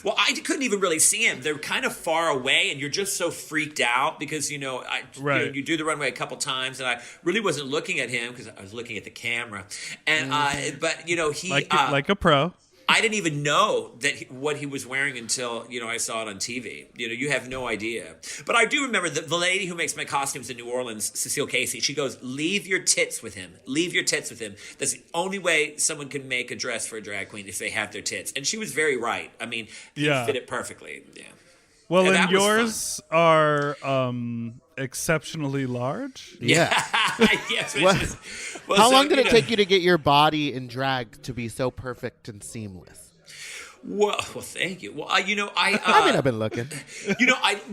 Well, I couldn't even really see him. They're kind of far away, and you're just so freaked out because you do the runway a couple times, and I really wasn't looking at him because I was looking at the camera. And but he like a pro. I didn't even know what he was wearing until I saw it on TV. You have no idea. But I do remember the lady who makes my costumes in New Orleans, Cecile Casey. She goes, "Leave your tits with him. Leave your tits with him. That's the only way someone can make a dress for a drag queen if they have their tits." And she was very right. I mean, he fit it perfectly. Yeah. Well, and yours are exceptionally large. Yeah. Yes. How long did it take you to get your body in drag to be so perfect and seamless? Well, thank you. Well, I mean, I've been looking.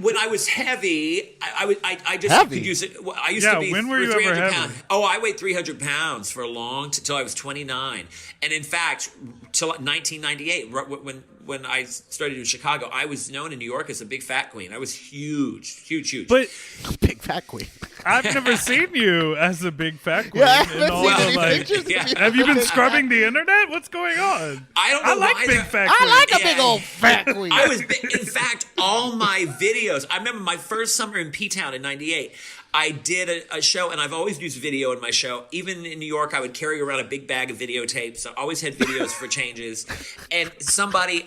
When I was heavy, I just heavy? could use it. I used to be. When were you ever heavy? Pounds. Oh, I weighed 300 pounds for till I was 29, and in fact, till 1998, when I started in Chicago, I was known in New York as a big fat queen. I was huge. But big fat queen. I've never seen you as a big fat queen. Yeah, I haven't seen any pictures of you. Have you been scrubbing the internet? What's going on? I don't know. I like big fat queen. I like a big old fat queen. I was big. In fact, all my videos. I remember my first summer in P-Town in '98. I did a show, and I've always used video in my show. Even in New York, I would carry around a big bag of videotapes. I always had videos for changes. And somebody,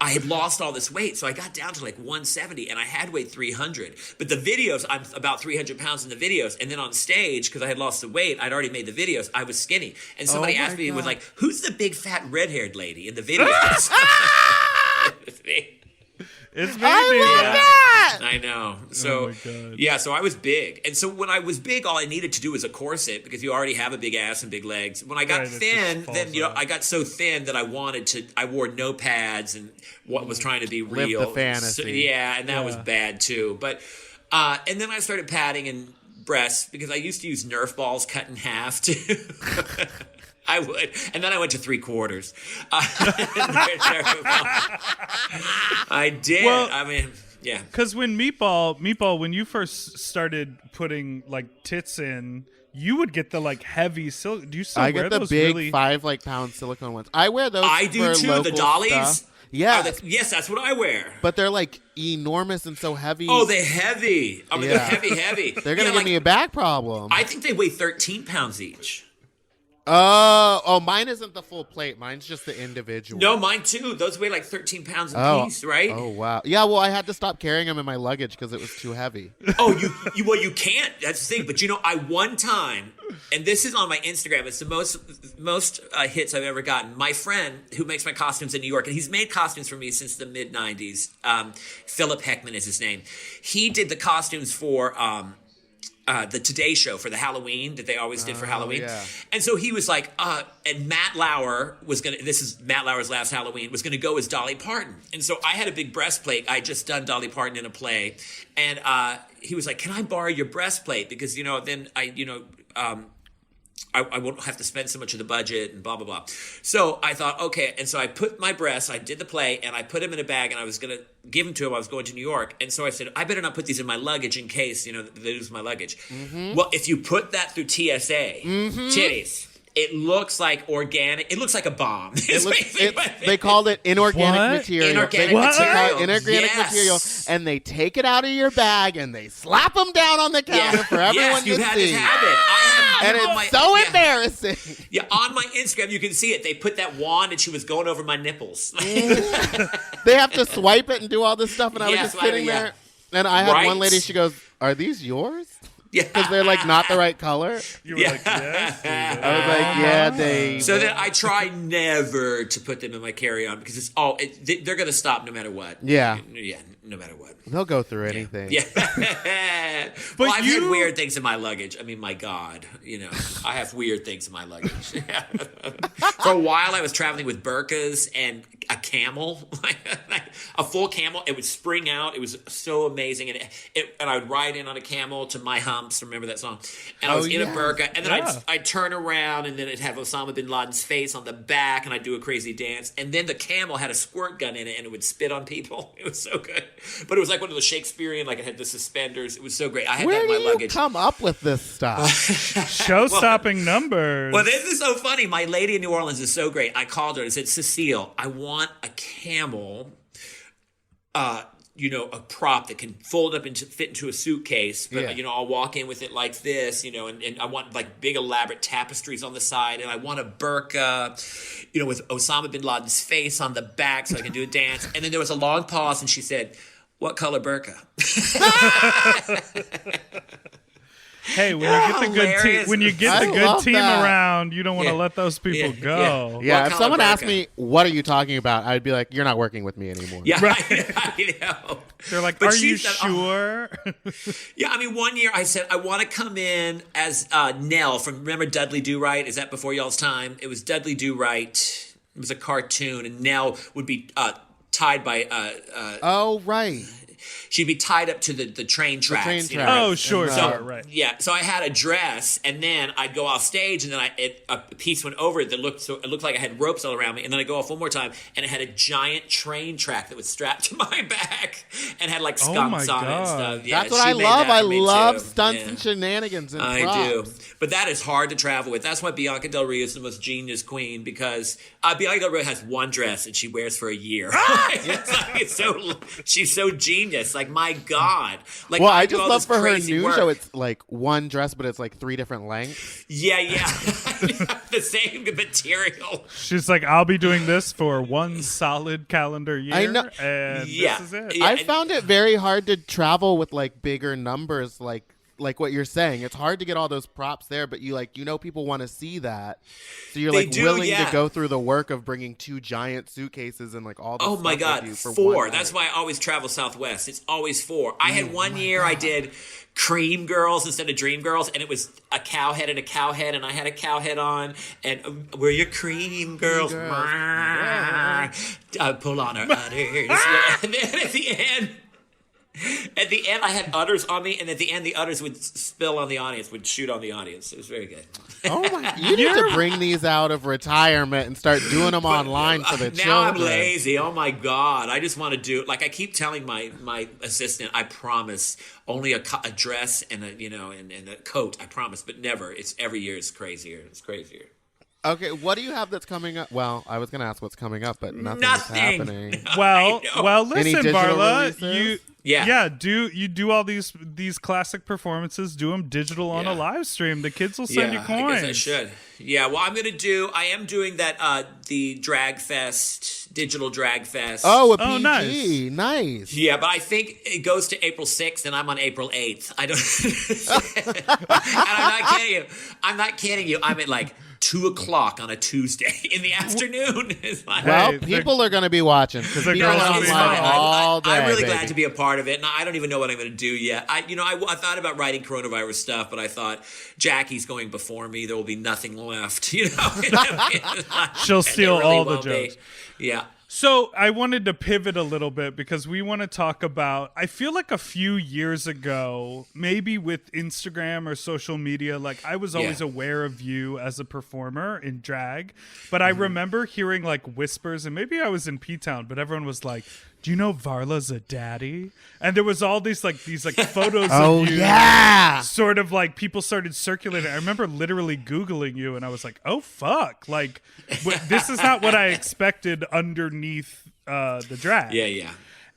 I had lost all this weight. So I got down to like 170 and I had weighed 300. But the videos, I'm about 300 pounds in the videos. And then on stage, because I had lost the weight, I'd already made the videos, I was skinny. And somebody asked me, was like, who's the big fat red-haired lady in the videos? It's me. It's me. I love that. I know. So, my God. yeah, so I was big. And so when I was big, all I needed to do was a corset because you already have a big ass and big legs. When I got Right, it thin, just then, falls out. I got so thin that I wore no pads and what was trying to be Live the real. fantasy. So, and that was bad too. But, and then I started padding and breasts because I used to use Nerf balls cut in half too. I would. And then I went to 3/4. I did. Well, I mean, yeah. Because when Meatball, when you first started putting like tits in, you would get the like heavy silk. Do you still I wear get the those big really? 5 pound silicone ones. I wear those. I do for too. The local dollies? stuff. Yeah. Yes, that's what I wear. But they're like enormous and so heavy. Oh, they're heavy. I mean, Yeah. they're heavy. They're gonna give me a back problem. I think they weigh 13 pounds each. Oh, mine isn't the full plate. Mine's just the individual. No, mine too. Those weigh like 13 pounds a piece, right? Oh wow. Yeah. Well, I had to stop carrying them in my luggage because it was too heavy. Oh, you can't. That's the thing. But I one time, and this is on my Instagram. It's the most hits I've ever gotten. My friend who makes my costumes in New York, and he's made costumes for me since the mid '90s. Philip Heckman is his name. He did the costumes for the Today Show for the Halloween that they always did for Halloween. Yeah. And so he was like, and Matt Lauer this is Matt Lauer's last Halloween, was going to go as Dolly Parton. And so I had a big breastplate. I had just done Dolly Parton in a play. And he was like, can I borrow your breastplate? Because, then I won't have to spend so much of the budget and blah, blah, blah. So I thought, okay. And so I put my breasts, I did the play, and I put him in a bag, and I was going to give them to him. I was going to New York. And so I said, I better not put these in my luggage in case, they lose my luggage. Mm-hmm. Well, if you put that through TSA, titties, it looks like organic. It looks like a bomb. They called it inorganic What? material. Inorganic They call material. it inorganic Yes. material, and they take it out of your bag and they slap them down on the counter for everyone you to had see. to have it. And it's so embarrassing. Yeah, on my Instagram, you can see it. They put that wand, and she was going over my nipples. They have to swipe it and do all this stuff, and I was Yeah, just swipe it, sitting yeah. there, and I had Right? one lady. She goes, "Are these yours?" Yeah. Because they're like not the right color. You were like, yes. dude. I was like, "Yeah, they." So then I try never to put them in my carry-on because it's they're going to stop no matter what. Yeah. Yeah, no matter what. They'll go through anything. Yeah. But Well, I've had you- weird things in my luggage. I mean, my God, I have weird things in my luggage. For a while, I was traveling with burqas and a camel, a full camel. It would spring out. It was so amazing. And and I would ride in on a camel to My Humps. Remember that song? And I was in a burqa. And then Yeah. I'd turn around and then it'd have Osama bin Laden's face on the back and I'd do a crazy dance. And then the camel had a squirt gun in it and it would spit on people. It was so good. But it was like one of the Shakespearean, like it had the suspenders. It was so great. I had Where that do in my you luggage. come up with this stuff? Show-stopping numbers. Well, this is so funny. My lady in New Orleans is so great. I called her and said, Cecile, I want a camel, a prop that can fold up and fit into a suitcase. But, Yeah. I'll walk in with it like this, and I want like big elaborate tapestries on the side. And I want a burqa, with Osama bin Laden's face on the back so I can do a dance. And then there was a long pause and she said, what color burqa? Hey, when you get the good team, Hilarious. when you get I the good love team that. around, you don't want to Yeah. let those people Yeah. go. Yeah, What if color someone asked burqa? me, "What are you talking about?" I'd be like, "You're not working with me anymore." Yeah, Right. I know. They're like, But "Are she you said, "Oh." sure?" Yeah, I mean, one year I said, I want to come in as Nell from, remember Dudley Do-Right? Is that before y'all's time? It was Dudley Do-Right. It was a cartoon, and Nell would be tied by, Oh, right. she'd be tied up to the train tracks. train you know? tracks. Oh, sure, And, sure, right. Yeah, so I had a dress, and then I'd go off stage, and then a piece went over it that it looked like I had ropes all around me, and then I'd go off one more time, and it had a giant train track that was strapped to my back, and had like Oh skunks my on it and God. stuff. Yeah, That's what she I made love. that I for me, love too. stunts Yeah. and shenanigans and I props. do. But that is hard to travel with. That's why Bianca Del Rio is the most genius queen, because Bianca Del Rio has one dress and she wears for a year. It's like, she's so genius. genius. Like, my God. Like, Well, I do just all love this for her crazy new work. show. It's like one dress, but it's like 3 different lengths. Yeah. The same material. She's like, I'll be doing this for one solid calendar year. I know. And Yeah. this is it. Yeah. I found it very hard to travel with like bigger numbers, like what you're saying. It's hard to get all those props there, but people want to see that, so you're They like do, willing yeah. to go through the work of bringing 2 giant suitcases and like all the Oh my stuff God, with you for 4. one That's night. why I always travel Southwest. It's always 4. I had one year I did Cream Girls instead of Dream Girls, and it was a cow head, and I had a cow head on, and we're your Cream Girls. Pull on her udders. And then at the end, I had udders on me, and at the end, the udders would spill on the audience, would shoot on the audience. It was very good. Oh my! You need to bring these out of retirement and start doing them online for the Now children. I'm lazy. Oh my God! I just want to do, like, I keep telling my assistant, I promise, only a dress and a coat. I promise, but never. It's every year. It's crazier. It's crazier. Okay, what do you have that's coming up? Well, I was going to ask what's coming up, but nothing's Nothing. happening. Well, I know. Any listen, digital Varla, releases? you do all these classic performances, do them digital on a Yeah. live stream. The kids will send you I coins. guess I should. Yeah, well, I am doing that, the Drag Fest, Digital Drag Fest. Oh, a Oh, PG. Nice. Yeah, but I think it goes to April 6th, and I'm on April 8th. I don't. And I'm not kidding you. I'm at like 2:00 on a Tuesday in the afternoon. It's like, Well, Hey, people are going to be watching because the people are girls will online be fine. all day. I'm really baby. glad to be a part of it, and I don't even know what I'm going to do yet. I thought about writing coronavirus stuff, but I thought Jackie's going before me. There will be nothing left. She'll steal There really all the won't be. jokes. Yeah. So I wanted to pivot a little bit because we want to talk about, I feel like a few years ago, maybe with Instagram or social media, like I was always Yeah. aware of you as a performer in drag, but I remember hearing like whispers, and maybe I was in P-Town, but everyone was like, do you know Varla's a daddy? And there was all these photos Oh, of you. yeah. Sort of like people started circulating. I remember literally Googling you, and I was like, oh, fuck. Like, this is not what I expected underneath the drag. Yeah.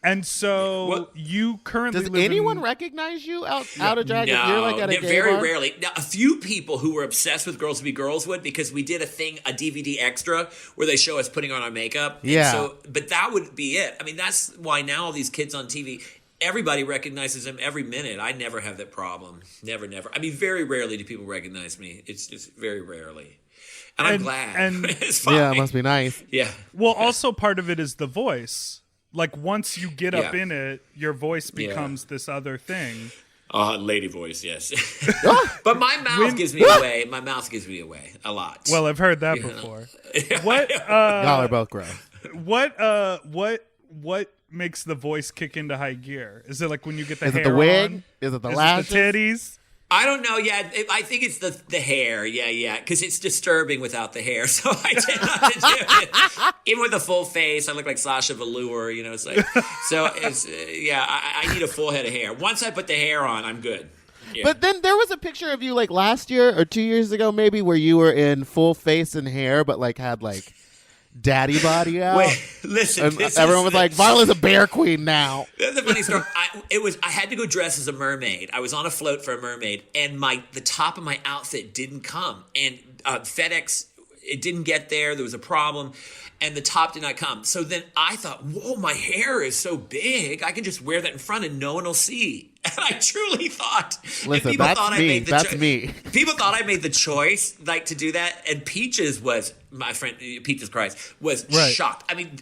And so What- you currently Does live anyone in... recognize you out of drag? No, If you're like at a gay very bar? rarely. Now, a few people who were obsessed with Girls to Be Girls would, because we did a DVD extra where they show us putting on our makeup. And Yeah. So, but that would be it. I mean, that's why now all these kids on TV, everybody recognizes them every minute. I never have that problem. Never. I mean, very rarely do people recognize me. It's just very rarely. And I'm glad. and- It's fine. Yeah, it must be nice. Yeah. Well, also part of it is the voice. Like, once you get up Yeah. in it, your voice becomes this other thing. Lady voice, yes. But my mouth gives me away. My mouth gives me away a lot. Well, I've heard that You know. before. What Y'all are both gross. what makes the voice kick into high gear? Is it like when you get the Is hair it the wig? on? Is it the Is lashes? it the titties? I don't know. Yeah, I think it's the hair. Yeah, because it's disturbing without the hair. So I tend not to do it. Even with a full face, I look like Sasha Velour. It's like so. It's I need a full head of hair. Once I put the hair on, I'm good. Yeah. But then there was a picture of you like last year or 2 years ago maybe where you were in full face and hair but like had like daddy body out. Wait, listen. And everyone was like, Varla's a bear queen now. That's a funny story. I had to go dress as a mermaid. I was on a float for a mermaid, and the top of my outfit didn't come, and FedEx, it didn't get there. There was a problem, and the top did not come. So then I thought, whoa, my hair is so big. I can just wear that in front, and no one will see. And I truly thought, Listen, that's me. That's me. People thought I made the choice, like, to do that. And Peaches was, my friend, Peaches Christ, was Right. shocked. I mean,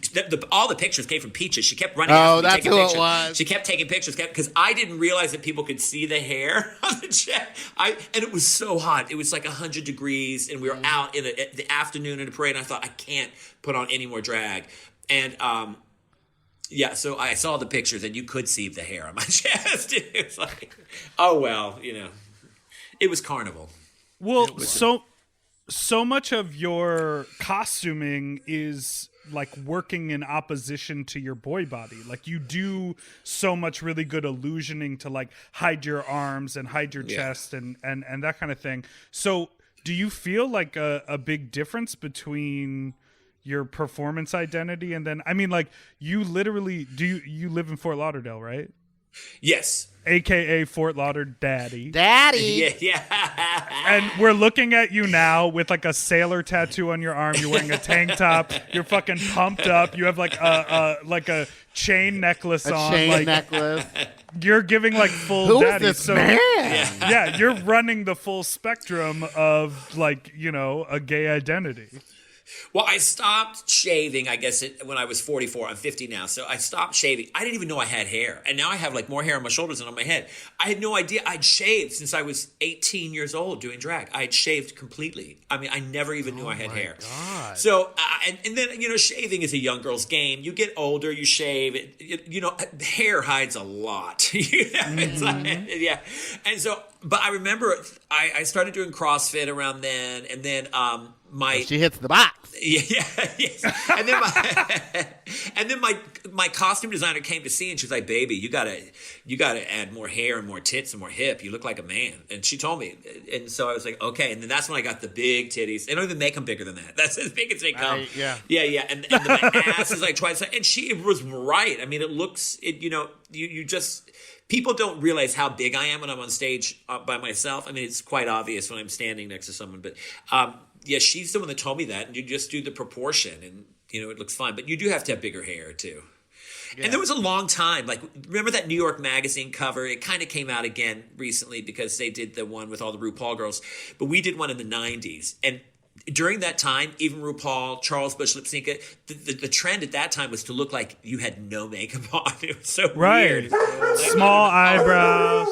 all the pictures came from Peaches. She kept running Oh, after me, that's taking who it pictures. was. She kept taking pictures because I didn't realize that people could see the hair on the jet. And it was so hot. It was like 100 degrees, and we were out in the afternoon in a parade. And I thought, I can't put on any more drag. And yeah, so I saw the pictures, and you could see the hair on my chest. It was like, oh well, it was carnival. Well, so much of your costuming is like working in opposition to your boy body. Like you do so much really good illusioning to like hide your arms and hide your chest and that kind of thing. So do you feel like a big difference between your performance identity and then, I mean, like you literally, you live in Fort Lauderdale, right? Yes. AKA Fort Lauder-Daddy. Daddy. Yeah. And we're looking at you now with like a sailor tattoo on your arm. You're wearing a tank top. You're fucking pumped up. You have like a chain necklace A on. chain like, necklace. You're giving like full Who's daddy. this So man? yeah, you're running the full spectrum of like, a gay identity. Well, I stopped shaving, I guess, when I was 44. I'm 50 now, so I stopped shaving. I didn't even know I had hair, and now I have like more hair on my shoulders than on my head. I had no idea. I'd shaved since I was 18 years old doing drag. I had shaved completely. I mean, I never even knew I had hair. God. So, and then, shaving is a young girl's game. You get older, you shave. Hair hides a lot. It's like, yeah. And so, but I remember I started doing CrossFit around then, and then She hits the box. Yeah, yes. And then my costume designer came to see, and she was like, "Baby, you gotta add more hair and more tits and more hip. You look like a man." And she told me, and so I was like, "Okay." And then that's when I got the big titties. They don't even make them bigger than that. That's as big as they come. Yeah. And my ass is like twice. And she was right. I mean, it looks. You just. People don't realize how big I am when I'm on stage by myself. I mean, it's quite obvious when I'm standing next to someone, but. Yeah, she's the one that told me that, and you just do the proportion, and it looks fine. But you do have to have bigger hair too. Yeah. And there was a long time, like, remember that New York Magazine cover? It kind of came out again recently because they did the one with all the RuPaul girls, but we did one in the 90s, and during that time, even RuPaul, Charles Bush, Lip Sync, the trend at that time was to look like you had no makeup on. It was so weird. Small eyebrows.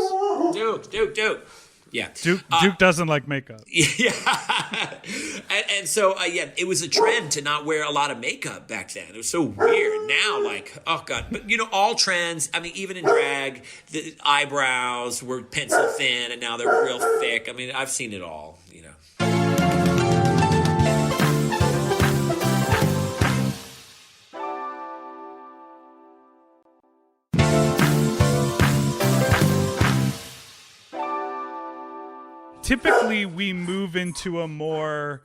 Duke. Yeah. Duke doesn't like makeup. Yeah. and so, it was a trend to not wear a lot of makeup back then. It was so weird. Now, like, oh, God. But, all trends, I mean, even in drag, the eyebrows were pencil thin, and now they're real thick. I mean, I've seen it all, Typically, we move into a more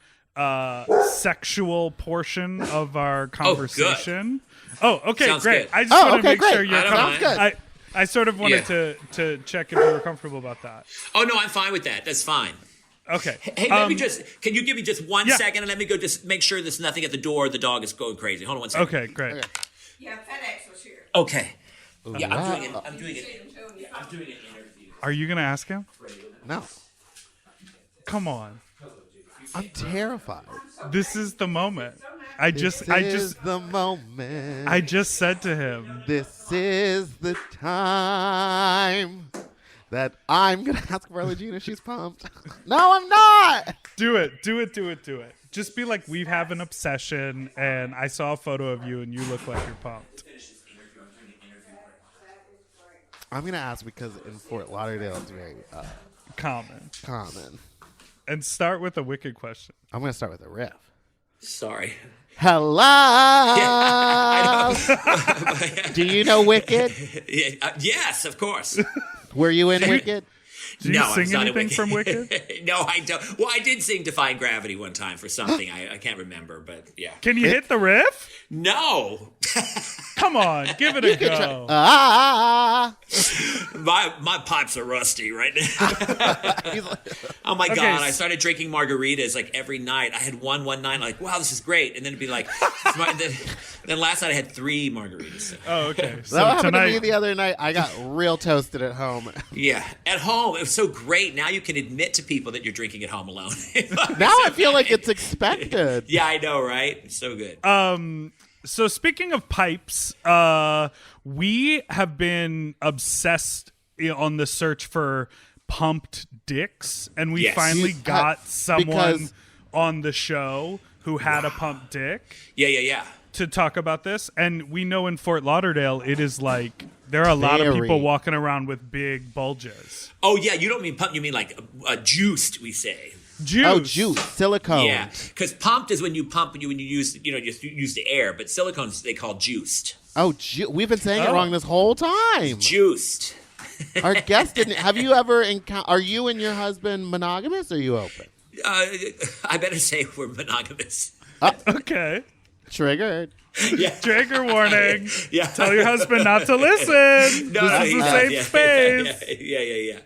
sexual portion of our conversation. Oh, okay, Sounds great. good. I just want to make sure I don't mind. good. I sort of wanted to check if you were comfortable about that. Oh, no, I'm fine with that. That's fine. Okay. Hey, can you give me just 1 second and let me go just make sure there's nothing at the door. The dog is going crazy. Hold on 1 second. Okay, great. Yeah, FedEx was here. Okay. Yeah, wow. I'm doing an interview. Are you going to ask him? No. Come on. I'm terrified. This is the moment. This is the moment. I just said to him. This is the time that I'm going to ask Varla Jean if she's pumped. No, I'm not. Do it. Just be like, we have an obsession, and I saw a photo of you, and you look like you're pumped. I'm going to ask because in Fort Lauderdale it's very Common. And start with a wicked question. I'm going to start with a riff. Sorry. Hello. Do you know Wicked? Yes, of course. Were you in Wicked? Do you sing anything from Wicked? No, I don't. Well, I did sing Defying Gravity one time for something. I can't remember, but yeah. Can you hit the riff? No. Come on, give it a go. My pipes are rusty right now. Oh my God, I started drinking margaritas like every night. I had one night, like, wow, this is great. And then it'd be like, then last night I had 3 margaritas. Oh, okay. So that happened tonight, to me the other night. I got real toasted at home. Yeah, at home. It was so great. Now you can admit to people that you're drinking at home alone. Now I feel like it's expected. Yeah, I know, right? It's so good. So speaking of pipes, we have been obsessed on the search for pumped dicks, and we finally got someone on the show who had a pumped dick. Yeah. To talk about this, and we know in Fort Lauderdale it is like there are a lot of people walking around with big bulges. Oh yeah, you don't mean pump, you mean like juiced, we say. Juice. Oh, juice, silicone. Yeah, because pumped is when you pump when you use just use the air, but silicones they call juiced. Oh, we've been saying it wrong this whole time. Juiced. Our guest didn't. Have you ever encountered? Are you and your husband monogamous? Or are you open? I better say we're monogamous. Okay. Triggered. Yeah. Trigger warning. Yeah. Tell your husband not to listen. No, This is a safe space. Yeah.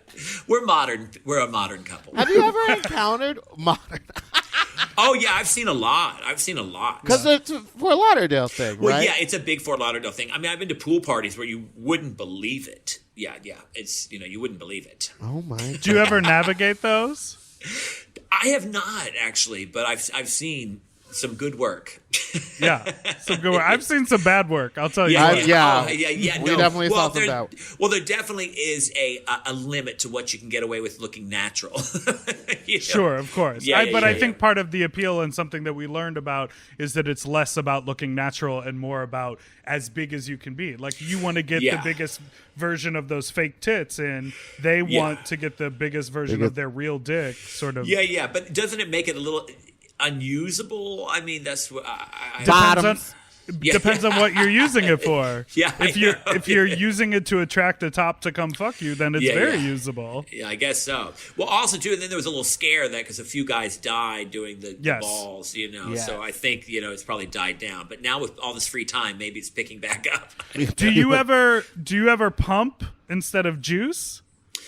We're modern. We're a modern couple. Have you ever encountered modern? Oh yeah, I've seen a lot. Because it's a Fort Lauderdale thing, Well, right? yeah, it's a big Fort Lauderdale thing. I mean, I've been to pool parties where you wouldn't believe it. Yeah. It's you wouldn't believe it. Oh my. Do you ever navigate those? I have not actually, but I've seen some good work. Yeah, some good work. I've seen some bad work. I'll tell you. Yeah, what. yeah. We definitely saw some bad. Well, there definitely is a limit to what you can get away with looking natural. You know? Sure, of course. Yeah, I think part of the appeal and something that we learned about is that it's less about looking natural and more about as big as you can be. Like you want to get the biggest version of those fake tits, and they want to get the biggest version of their real dick. Sort of. Yeah. But doesn't it make it a little unusable? I mean, that's what Depends on what you're using it for. Yeah, if you're using it to attract a top to come fuck you, then it's very usable. Yeah, I guess so. Well, also too, and then there was a little scare of that because a few guys died doing the balls, Yes. So I think it's probably died down. But now with all this free time, maybe it's picking back up. Do you ever pump instead of juice?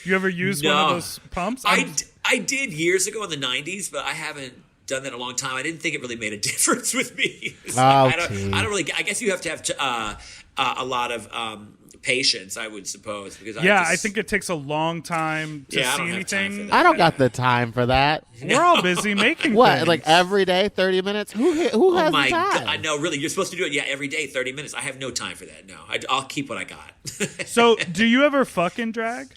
You ever use one of those pumps? I did years ago in the 90s, but I haven't done that in a long time. I didn't think it really made a difference with me. I don't really. I guess you have to have a lot of patience, I would suppose. Because I think it takes a long time to see anything. I don't got the time for that. We're all busy making What, things. like every day, 30 minutes? Who has Oh my the time? God! No, really, you're supposed to do it. Yeah, every day, 30 minutes. I have no time for that. No, I'll keep what I got. So, do you ever fucking drag?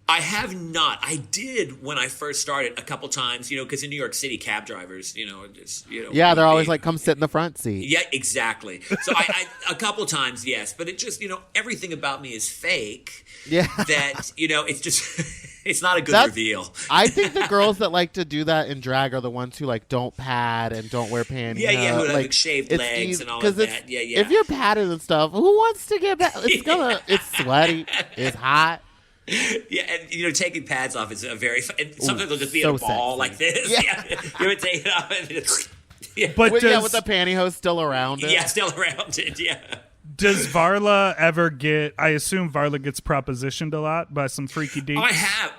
I have not. I did when I first started a couple times, because in New York City, cab drivers, Yeah, they're always like, come sit in the front seat. Yeah, exactly. So I a couple times, yes, but it just, everything about me is fake. Yeah. That, it's just, it's not a good reveal. I think the girls that like to do that in drag are the ones who like don't pad and don't wear panties. Yeah, who have like shaved legs and all of that. Yeah. If you're padded and stuff, who wants to get back? It's sweaty. It's hot. Yeah, and taking pads off is a very. And sometimes they'll just be in a ball sexy. like this. Yeah, you would take it off. And But with the pantyhose still around it. Yeah, still around it. Yeah. Does Varla ever get? I assume Varla gets propositioned a lot by some freaky deeks. I have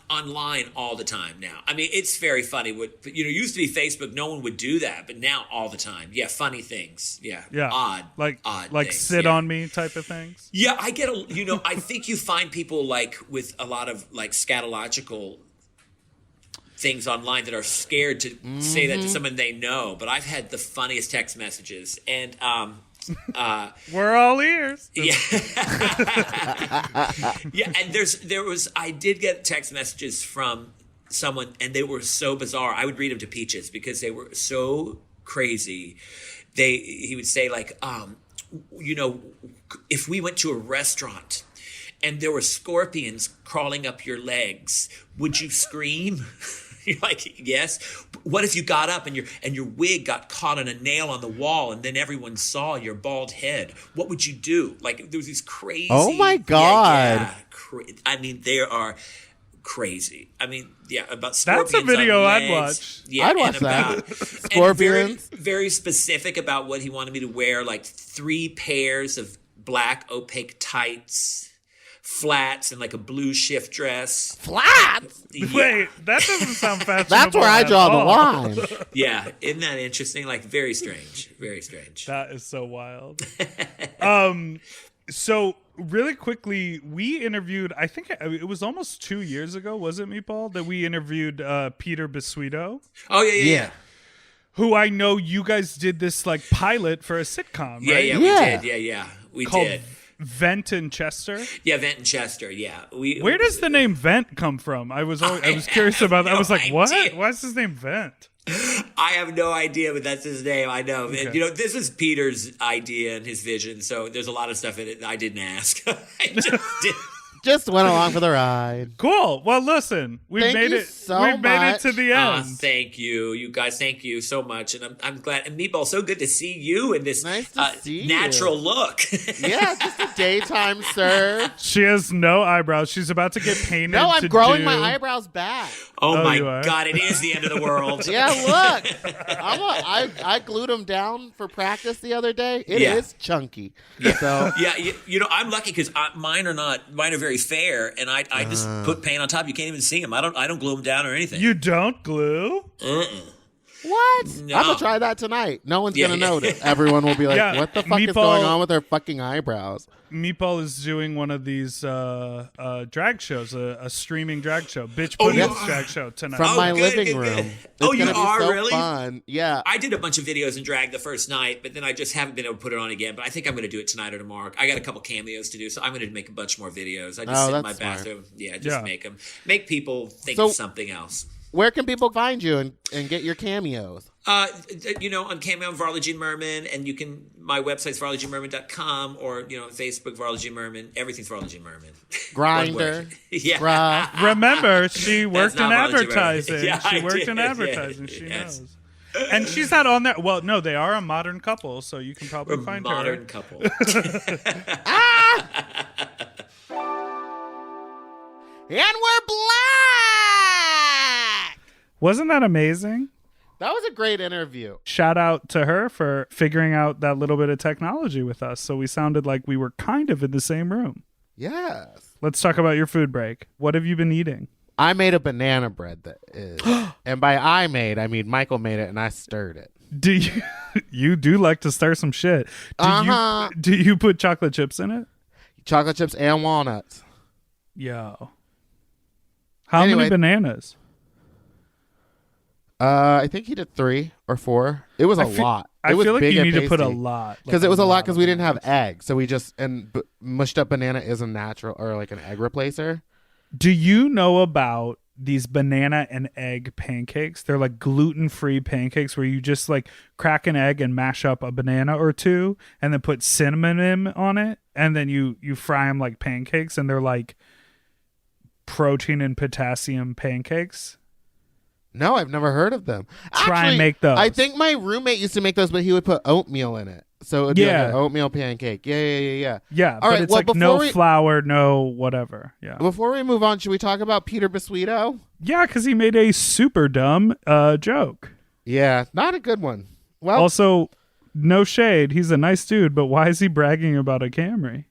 online all the time now. I mean, it's very funny. Used to be Facebook, no one would do that, but now all the time. Yeah, funny things. Yeah, odd like things, sit on me type of things. Yeah, I get I think you find people like with a lot of like scatological things online that are scared to say that to someone they know. But I've had the funniest text messages and. We're all ears. Yeah. Yeah, and I did get text messages from someone and they were so bizarre. I would read them to Peaches because they were so crazy. He would say like, if we went to a restaurant and there were scorpions crawling up your legs, would you scream? You're like, yes. What if you got up and your wig got caught on a nail on the wall and then everyone saw your bald head? What would you do? Like there was these crazy. Oh my God! I mean, they are crazy. I mean, about scorpions. That's a video on I'd legs. watch. Yeah, I'd watch that. Scorpions. Very, very specific about what he wanted me to wear. Like 3 pairs of black opaque tights. Flats and like a blue shift dress. Flats? Wait, that doesn't sound fashionable. That's where I draw the line. Yeah, isn't that interesting? Like very strange. Very strange. That is so wild. So really quickly, we interviewed, I think it was almost 2 years ago, was it, Meatball, that we interviewed Peter Bisuito? Oh, yeah. Who I know you guys did this like pilot for a sitcom, right? Yeah, we did. Yeah. We called did. Vent and Chester? Yeah, Vent and Chester, yeah. Where does the name Vent come from? I was curious about that. I was like, what? Why is his name Vent? I have no idea, but that's his name. I know. Okay. And, this is Peter's idea and his vision, so there's a lot of stuff in it that I didn't ask. I just did. Just went along for the ride. Cool. Well, listen, we've Thank made you it. so We've made it much. to the end. Thank you. You guys, thank you so much. And I'm glad. And Meatball, so good to see you in this Nice to see natural look. Yeah, just a daytime serve. She has no eyebrows. She's about to get painted. No, I'm to growing do- my eyebrows back. Oh, my you are? God, it is the end of the world. Yeah, look. I glued them down for practice the other day. It is chunky. So Yeah, you know, I'm lucky because mine are very fair, and I just put paint on top. You can't even see them. I don't glue them down or anything. You don't glue? what? No. I'm gonna try that tonight. No one's Yeah, gonna yeah. notice. Everyone will be like, Yeah, "What the fuck is Meatball- going on with her fucking eyebrows?" Meatball is doing one of these drag shows, a streaming drag show, Bitch Oh, Pudding's you are? drag show tonight. From Oh, my good, living good, room. good. It's Oh, you gonna be are so really? fun. Yeah. I did a bunch of videos in drag the first night, but then I just haven't been able to put it on again. But I think I'm going to do it tonight or tomorrow. I got a couple cameos to do, so I'm going to make a bunch more videos. I just sit in my that's smart. bathroom. Yeah, just Yeah. make people think So- of something else. Where can people find you and get your cameos? You know, on Cameo, Varla Jean Merman, and my website's varlajeanmerman.com, or, you know, on Facebook, Varla Jean Merman. Everything's Varla Jean Merman. Grindr. One word. Yeah. Bruh. Remember, she worked in not Varla Jean Merman. advertising. Yeah, She I worked did. in advertising. Yeah, She yes. knows. And she's not on there. Well, no, they are a modern couple, so you can probably We're a find modern her. couple. And we're black. Wasn't that amazing? That was a great interview. Shout out to her for figuring out that little bit of technology with us, so we sounded like we were kind of in the same room. Yes. Let's talk about your food break. What have you been eating? I made a banana bread that is. And by I mean Michael made it and I stirred it. Do you you do like to stir some shit? Do you put chocolate chips in it? Chocolate chips and walnuts. Yo. How many Anyway. bananas? I think he did 3 or 4. It was a lot. I It was feel like big you and need to put a pasty. lot. Because like it was a lot because of we didn't have bananas. eggs. So we just, mushed up banana is a natural, or like an egg replacer. Do you know about these banana and egg pancakes? They're like gluten-free pancakes where you just like crack an egg and mash up a banana or two and then put cinnamon on it. And then you fry them like pancakes, and they're like protein and potassium pancakes. No, I've never heard of them. Try and make those. I think my roommate used to make those, but he would put oatmeal in it. So it'd be like Yeah. an oatmeal pancake. Yeah. Yeah, All but right, it's well, like no before we- flour, no whatever. Yeah. Before we move on, should we talk about Peter Basuito? Yeah, because he made a super dumb joke. Yeah, not a good one. Well, Also, no shade. He's a nice dude, but why is he bragging about a Camry?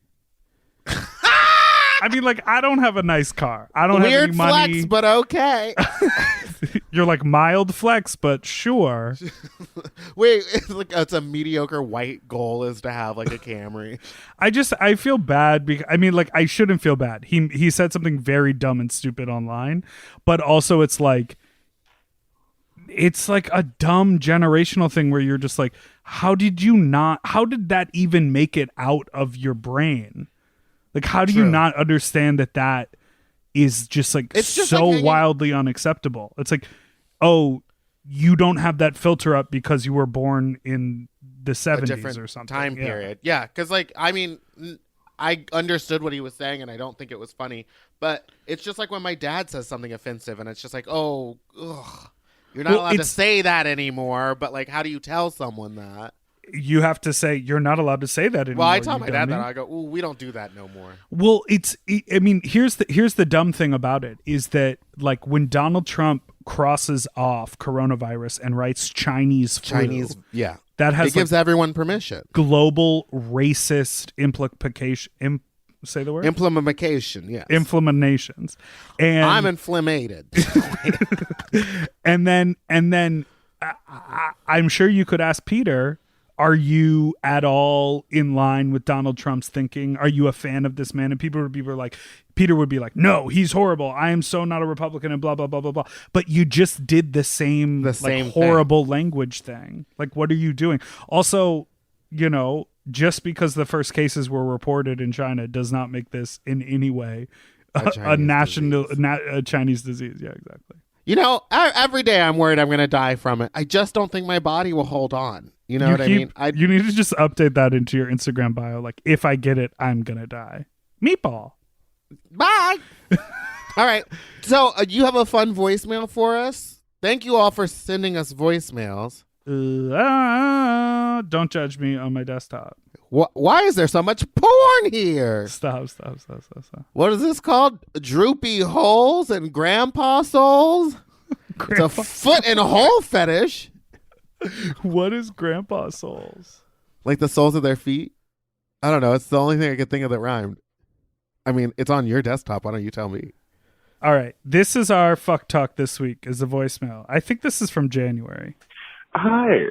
I mean, like, I don't have a nice car. I don't have weird any money. flex, but okay. You're like mild flex, but sure. Wait, it's a mediocre white goal is to have like a Camry. I feel bad because I mean, like, I shouldn't feel bad. He said something very dumb and stupid online, but also it's like a dumb generational thing where you're just like, how did that even make it out of your brain? Like, how do you True. not understand that is just like It's just so like hanging- wildly unacceptable? It's like, oh, you don't have that filter up because you were born in the A 70s different or something. time Yeah. period. Yeah, because like I mean, I understood what he was saying, and I don't think it was funny. But it's just like when my dad says something offensive, and it's just like, oh, ugh, you're not Well, allowed to it's- say that anymore. But like, how do you tell someone that? You have to say you're not allowed to say that anymore. Well, I tell you my dad that. dummy. I go, ooh, we don't do that no more. Well, I mean, here's the dumb thing about it is that like when Donald Trump crosses off coronavirus and writes Chinese flu, Yeah, that has it gives like everyone permission. global racist implication. Say the word. Implementation, yes. Inflammations, and I'm inflammated. and then I'm sure you could ask Peter, are you at all in line with Donald Trump's thinking? Are you a fan of this man? And Peter would be like, no, he's horrible. I am so not a Republican and blah, blah, blah, blah, blah. But you just did the same same horrible language thing. Like, what are you doing? Also, you know, just because the first cases were reported in China does not make this in any way a Chinese disease. Yeah, exactly. You know, every day I'm worried I'm going to die from it. I just don't think my body will hold on. You know what I mean? You need to just update that into your Instagram bio. Like, if I get it, I'm going to die. Meatball. Bye. All right. So you have a fun voicemail for us? Thank you all for sending us voicemails. Don't judge me on my desktop. Why is there so much porn here? Stop. What is this called? Droopy holes and grandpa souls? It's a foot and hole fetish. What is grandpa souls? Like the soles of their feet? I don't know. It's the only thing I could think of that rhymed. I mean, it's on your desktop. Why don't you tell me? All right. This is our fuck talk this week is a voicemail. I think this is from January. Hi.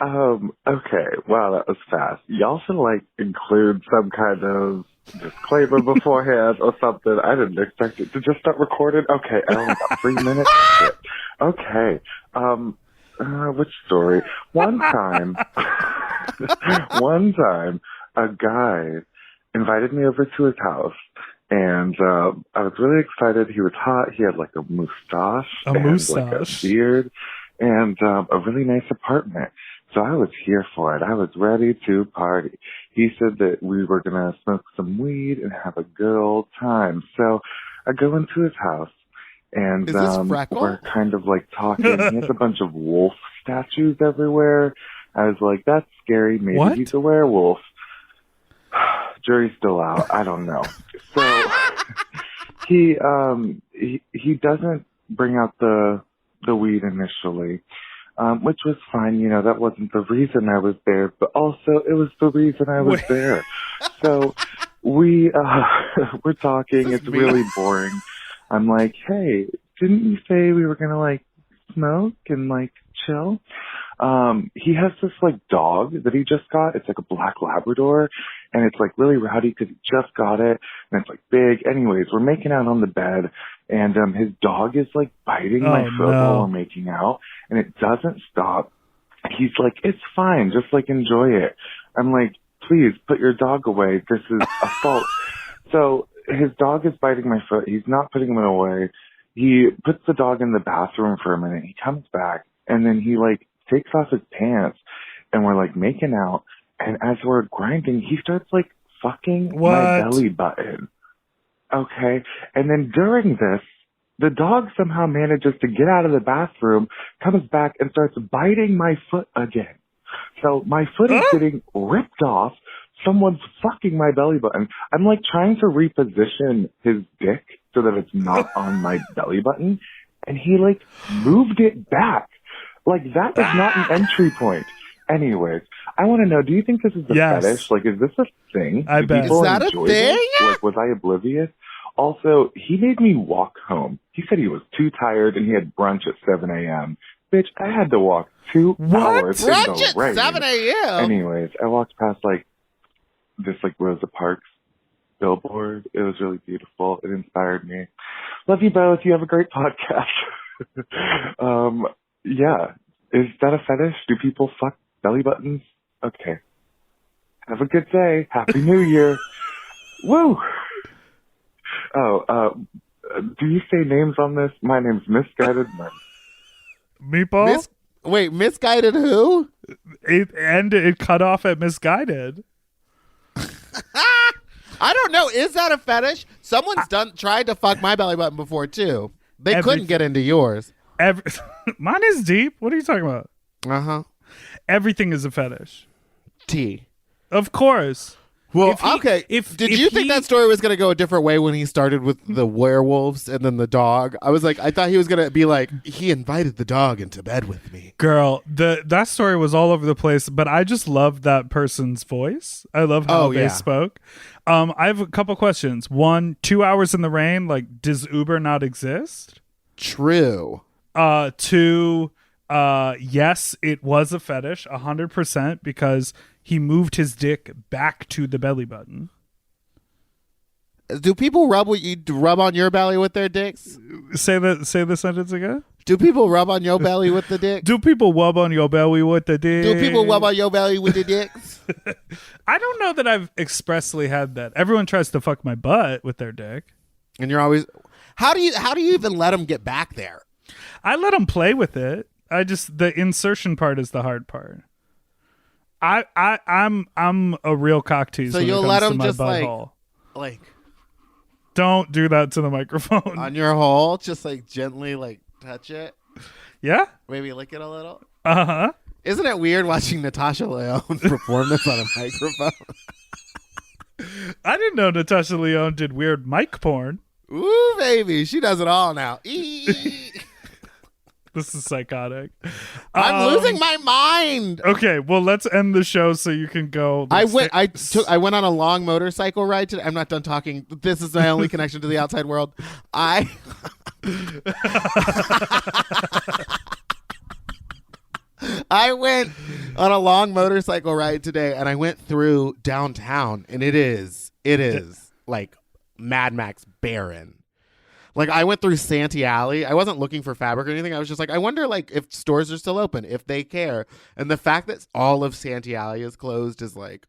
Okay. Wow, that was fast. Y'all should include some kind of disclaimer beforehand or something. I didn't expect it to just start recording. Okay, I only got 3 minutes. Shit. Okay. Which story? One time, a guy invited me over to his house, and I was really excited. He was hot. He had a moustache, a beard, and a really nice apartment. So I was here for it. I was ready to party. He said that we were going to smoke some weed and have a good old time. So I go into his house, and Is this Freckle? we're kind of talking. He has a bunch of wolf statues everywhere. I was like, that's scary. Maybe What? he's a werewolf. Jury's still out. I don't know. So he doesn't bring out the weed initially. Which was fine, that wasn't the reason I was there, but also it was the reason I was there. So we're talking, it's really boring. I'm like, hey, didn't you say we were gonna smoke and chill? He has this dog that he just got. It's a black Labrador, and it's really rowdy because he just got it, and it's big. Anyways, we're making out on the bed, and his dog is biting my foot while we're making out, and it doesn't stop. He's like, it's fine, just enjoy it. I'm like, please put your dog away. This is assault. So his dog is biting my foot. He's not putting him away. He puts the dog in the bathroom for a minute. He comes back, and then he takes off his pants, and we're making out. And as we're grinding, he starts fucking my belly button. Okay. And then during this, the dog somehow manages to get out of the bathroom, comes back, and starts biting my foot again. So my foot is getting ripped off. Someone's fucking my belly button. I'm trying to reposition his dick so that it's not on my belly button. And he moved it back. That is not an entry point. Anyways, I want to know, do you think this is a fetish? Is this a thing? I bet. Is that a thing? Was I oblivious? Also, he made me walk home. He said he was too tired and he had brunch at 7 a.m. Bitch, I had to walk 2 hours in Brunch the at rain. 7 a.m.? Anyways, I walked past this Rosa Parks billboard. It was really beautiful. It inspired me. Love you both. You have a great podcast. Yeah. Is that a fetish? Do people fuck belly buttons? Okay. Have a good day. Happy New Year. Woo! Oh, do you say names on this? My name's Misguided Merman. Meatball? Misguided who? It cut off at misguided. I don't know. Is that a fetish? Someone's tried to fuck my belly button before too. They couldn't get into yours. Mine is deep. What are you talking about? Uh-huh. Everything is a fetish. T. Of course. Well, did you think that story was going to go a different way when he started with the werewolves and then the dog? I thought he was going to be he invited the dog into bed with me. Girl, that story was all over the place, but I just loved that person's voice. I love how they spoke. I have a couple questions. 1, 2 hours in the rain, does Uber not exist? True. 2, yes, it was a fetish, 100%, because he moved his dick back to the belly button. Do people rub on your belly with their dicks? Say the sentence again. Do people rub on your belly with the dick? Do people rub on your belly with the dick? Do people rub on your belly with the dicks? I don't know that I've expressly had that. Everyone tries to fuck my butt with their dick. And you're always... How do you even let them get back there? I let them play with it. The insertion part is the hard part. I'm a real cock tease. So when you'll it comes let to them my just butthole. Don't do that to the microphone. On your hole, just like gently like touch it. Yeah? Maybe lick it a little. Uh-huh. Isn't it weird watching Natasha Lyonne perform this on a microphone? I didn't know Natasha Lyonne did weird mic porn. Ooh, baby. She does it all now. This is psychotic. I'm losing my mind. Okay, well, let's end the show so you can go. I went on a long motorcycle ride today. I'm not done talking. This is my only connection to the outside world. I went on a long motorcycle ride today, and I went through downtown, and it is like Mad Max barren. Like, I went through Santee Alley. I wasn't looking for fabric or anything. I was just like, I wonder, like, if stores are still open, if they care. And the fact that all of Santee Alley is closed is like,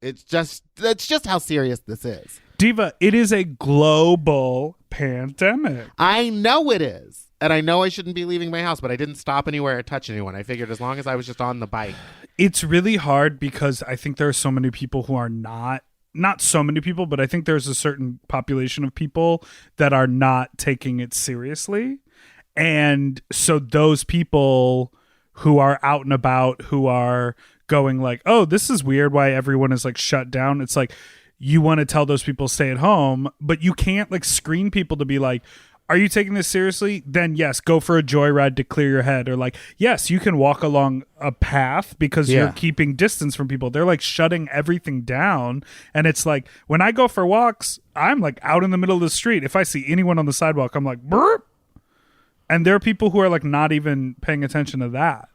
that's just how serious this is. Diva, it is a global pandemic. I know it is. And I know I shouldn't be leaving my house, but I didn't stop anywhere or touch anyone. I figured as long as I was just on the bike. It's really hard because I think there are so many people who are not so many people, but I think there's a certain population of people that are not taking it seriously. And so those people who are out and about, who are going like, oh, this is weird why everyone is like shut down. It's like, you want to tell those people stay at home, but you can't like screen people to be like, are you taking this seriously? Then yes, go for a joyride to clear your head. Or like, yes, you can walk along a path because you're keeping distance from people. They're like shutting everything down. And it's like, when I go for walks, I'm like out in the middle of the street. If I see anyone on the sidewalk, I'm like, burp. And there are people who are like not even paying attention to that.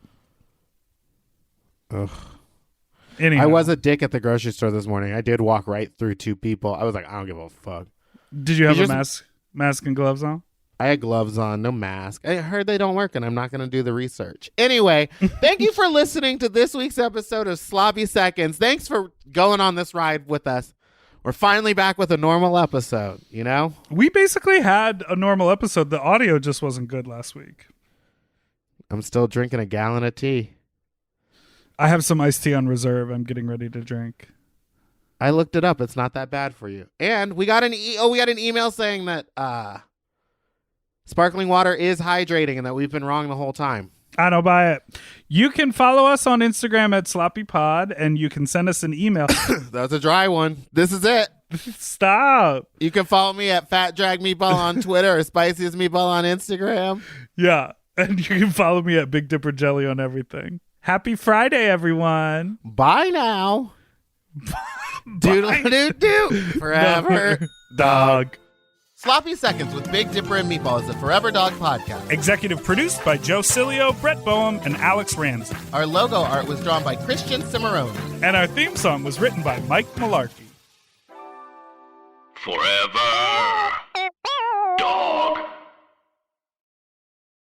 Ugh. Anyhow. I was a dick at the grocery store this morning. I did walk right through two people. I was like, I don't give a fuck. Did you have a mask and gloves on? I had gloves on, no mask. I heard they don't work, and I'm not going to do the research. Anyway, thank you for listening to this week's episode of Sloppy Seconds. Thanks for going on this ride with us. We're finally back with a normal episode, you know? We basically had a normal episode. The audio just wasn't good last week. I'm still drinking a gallon of tea. I have some iced tea on reserve. I'm getting ready to drink. I looked it up. It's not that bad for you. And we got an email saying that sparkling water is hydrating and that we've been wrong the whole time. I don't buy it. You can follow us on Instagram at sloppypod, and you can send us an email. That's a dry one. This is it. Stop. You can follow me at Fat Drag Meatball on Twitter or Spiciest Meatball on Instagram. Yeah. And you can follow me at Big Dipper Jelly on everything. Happy Friday, everyone. Bye now. Doodle-doo-doo. Forever dog. Sloppy Seconds with Big Dipper and Meatball is a Forever Dog podcast. Executive produced by Joe Cilio, Brett Boehm, and Alex Ramsey. Our logo art was drawn by Christian Cimarroni. And our theme song was written by Mike Malarkey. Forever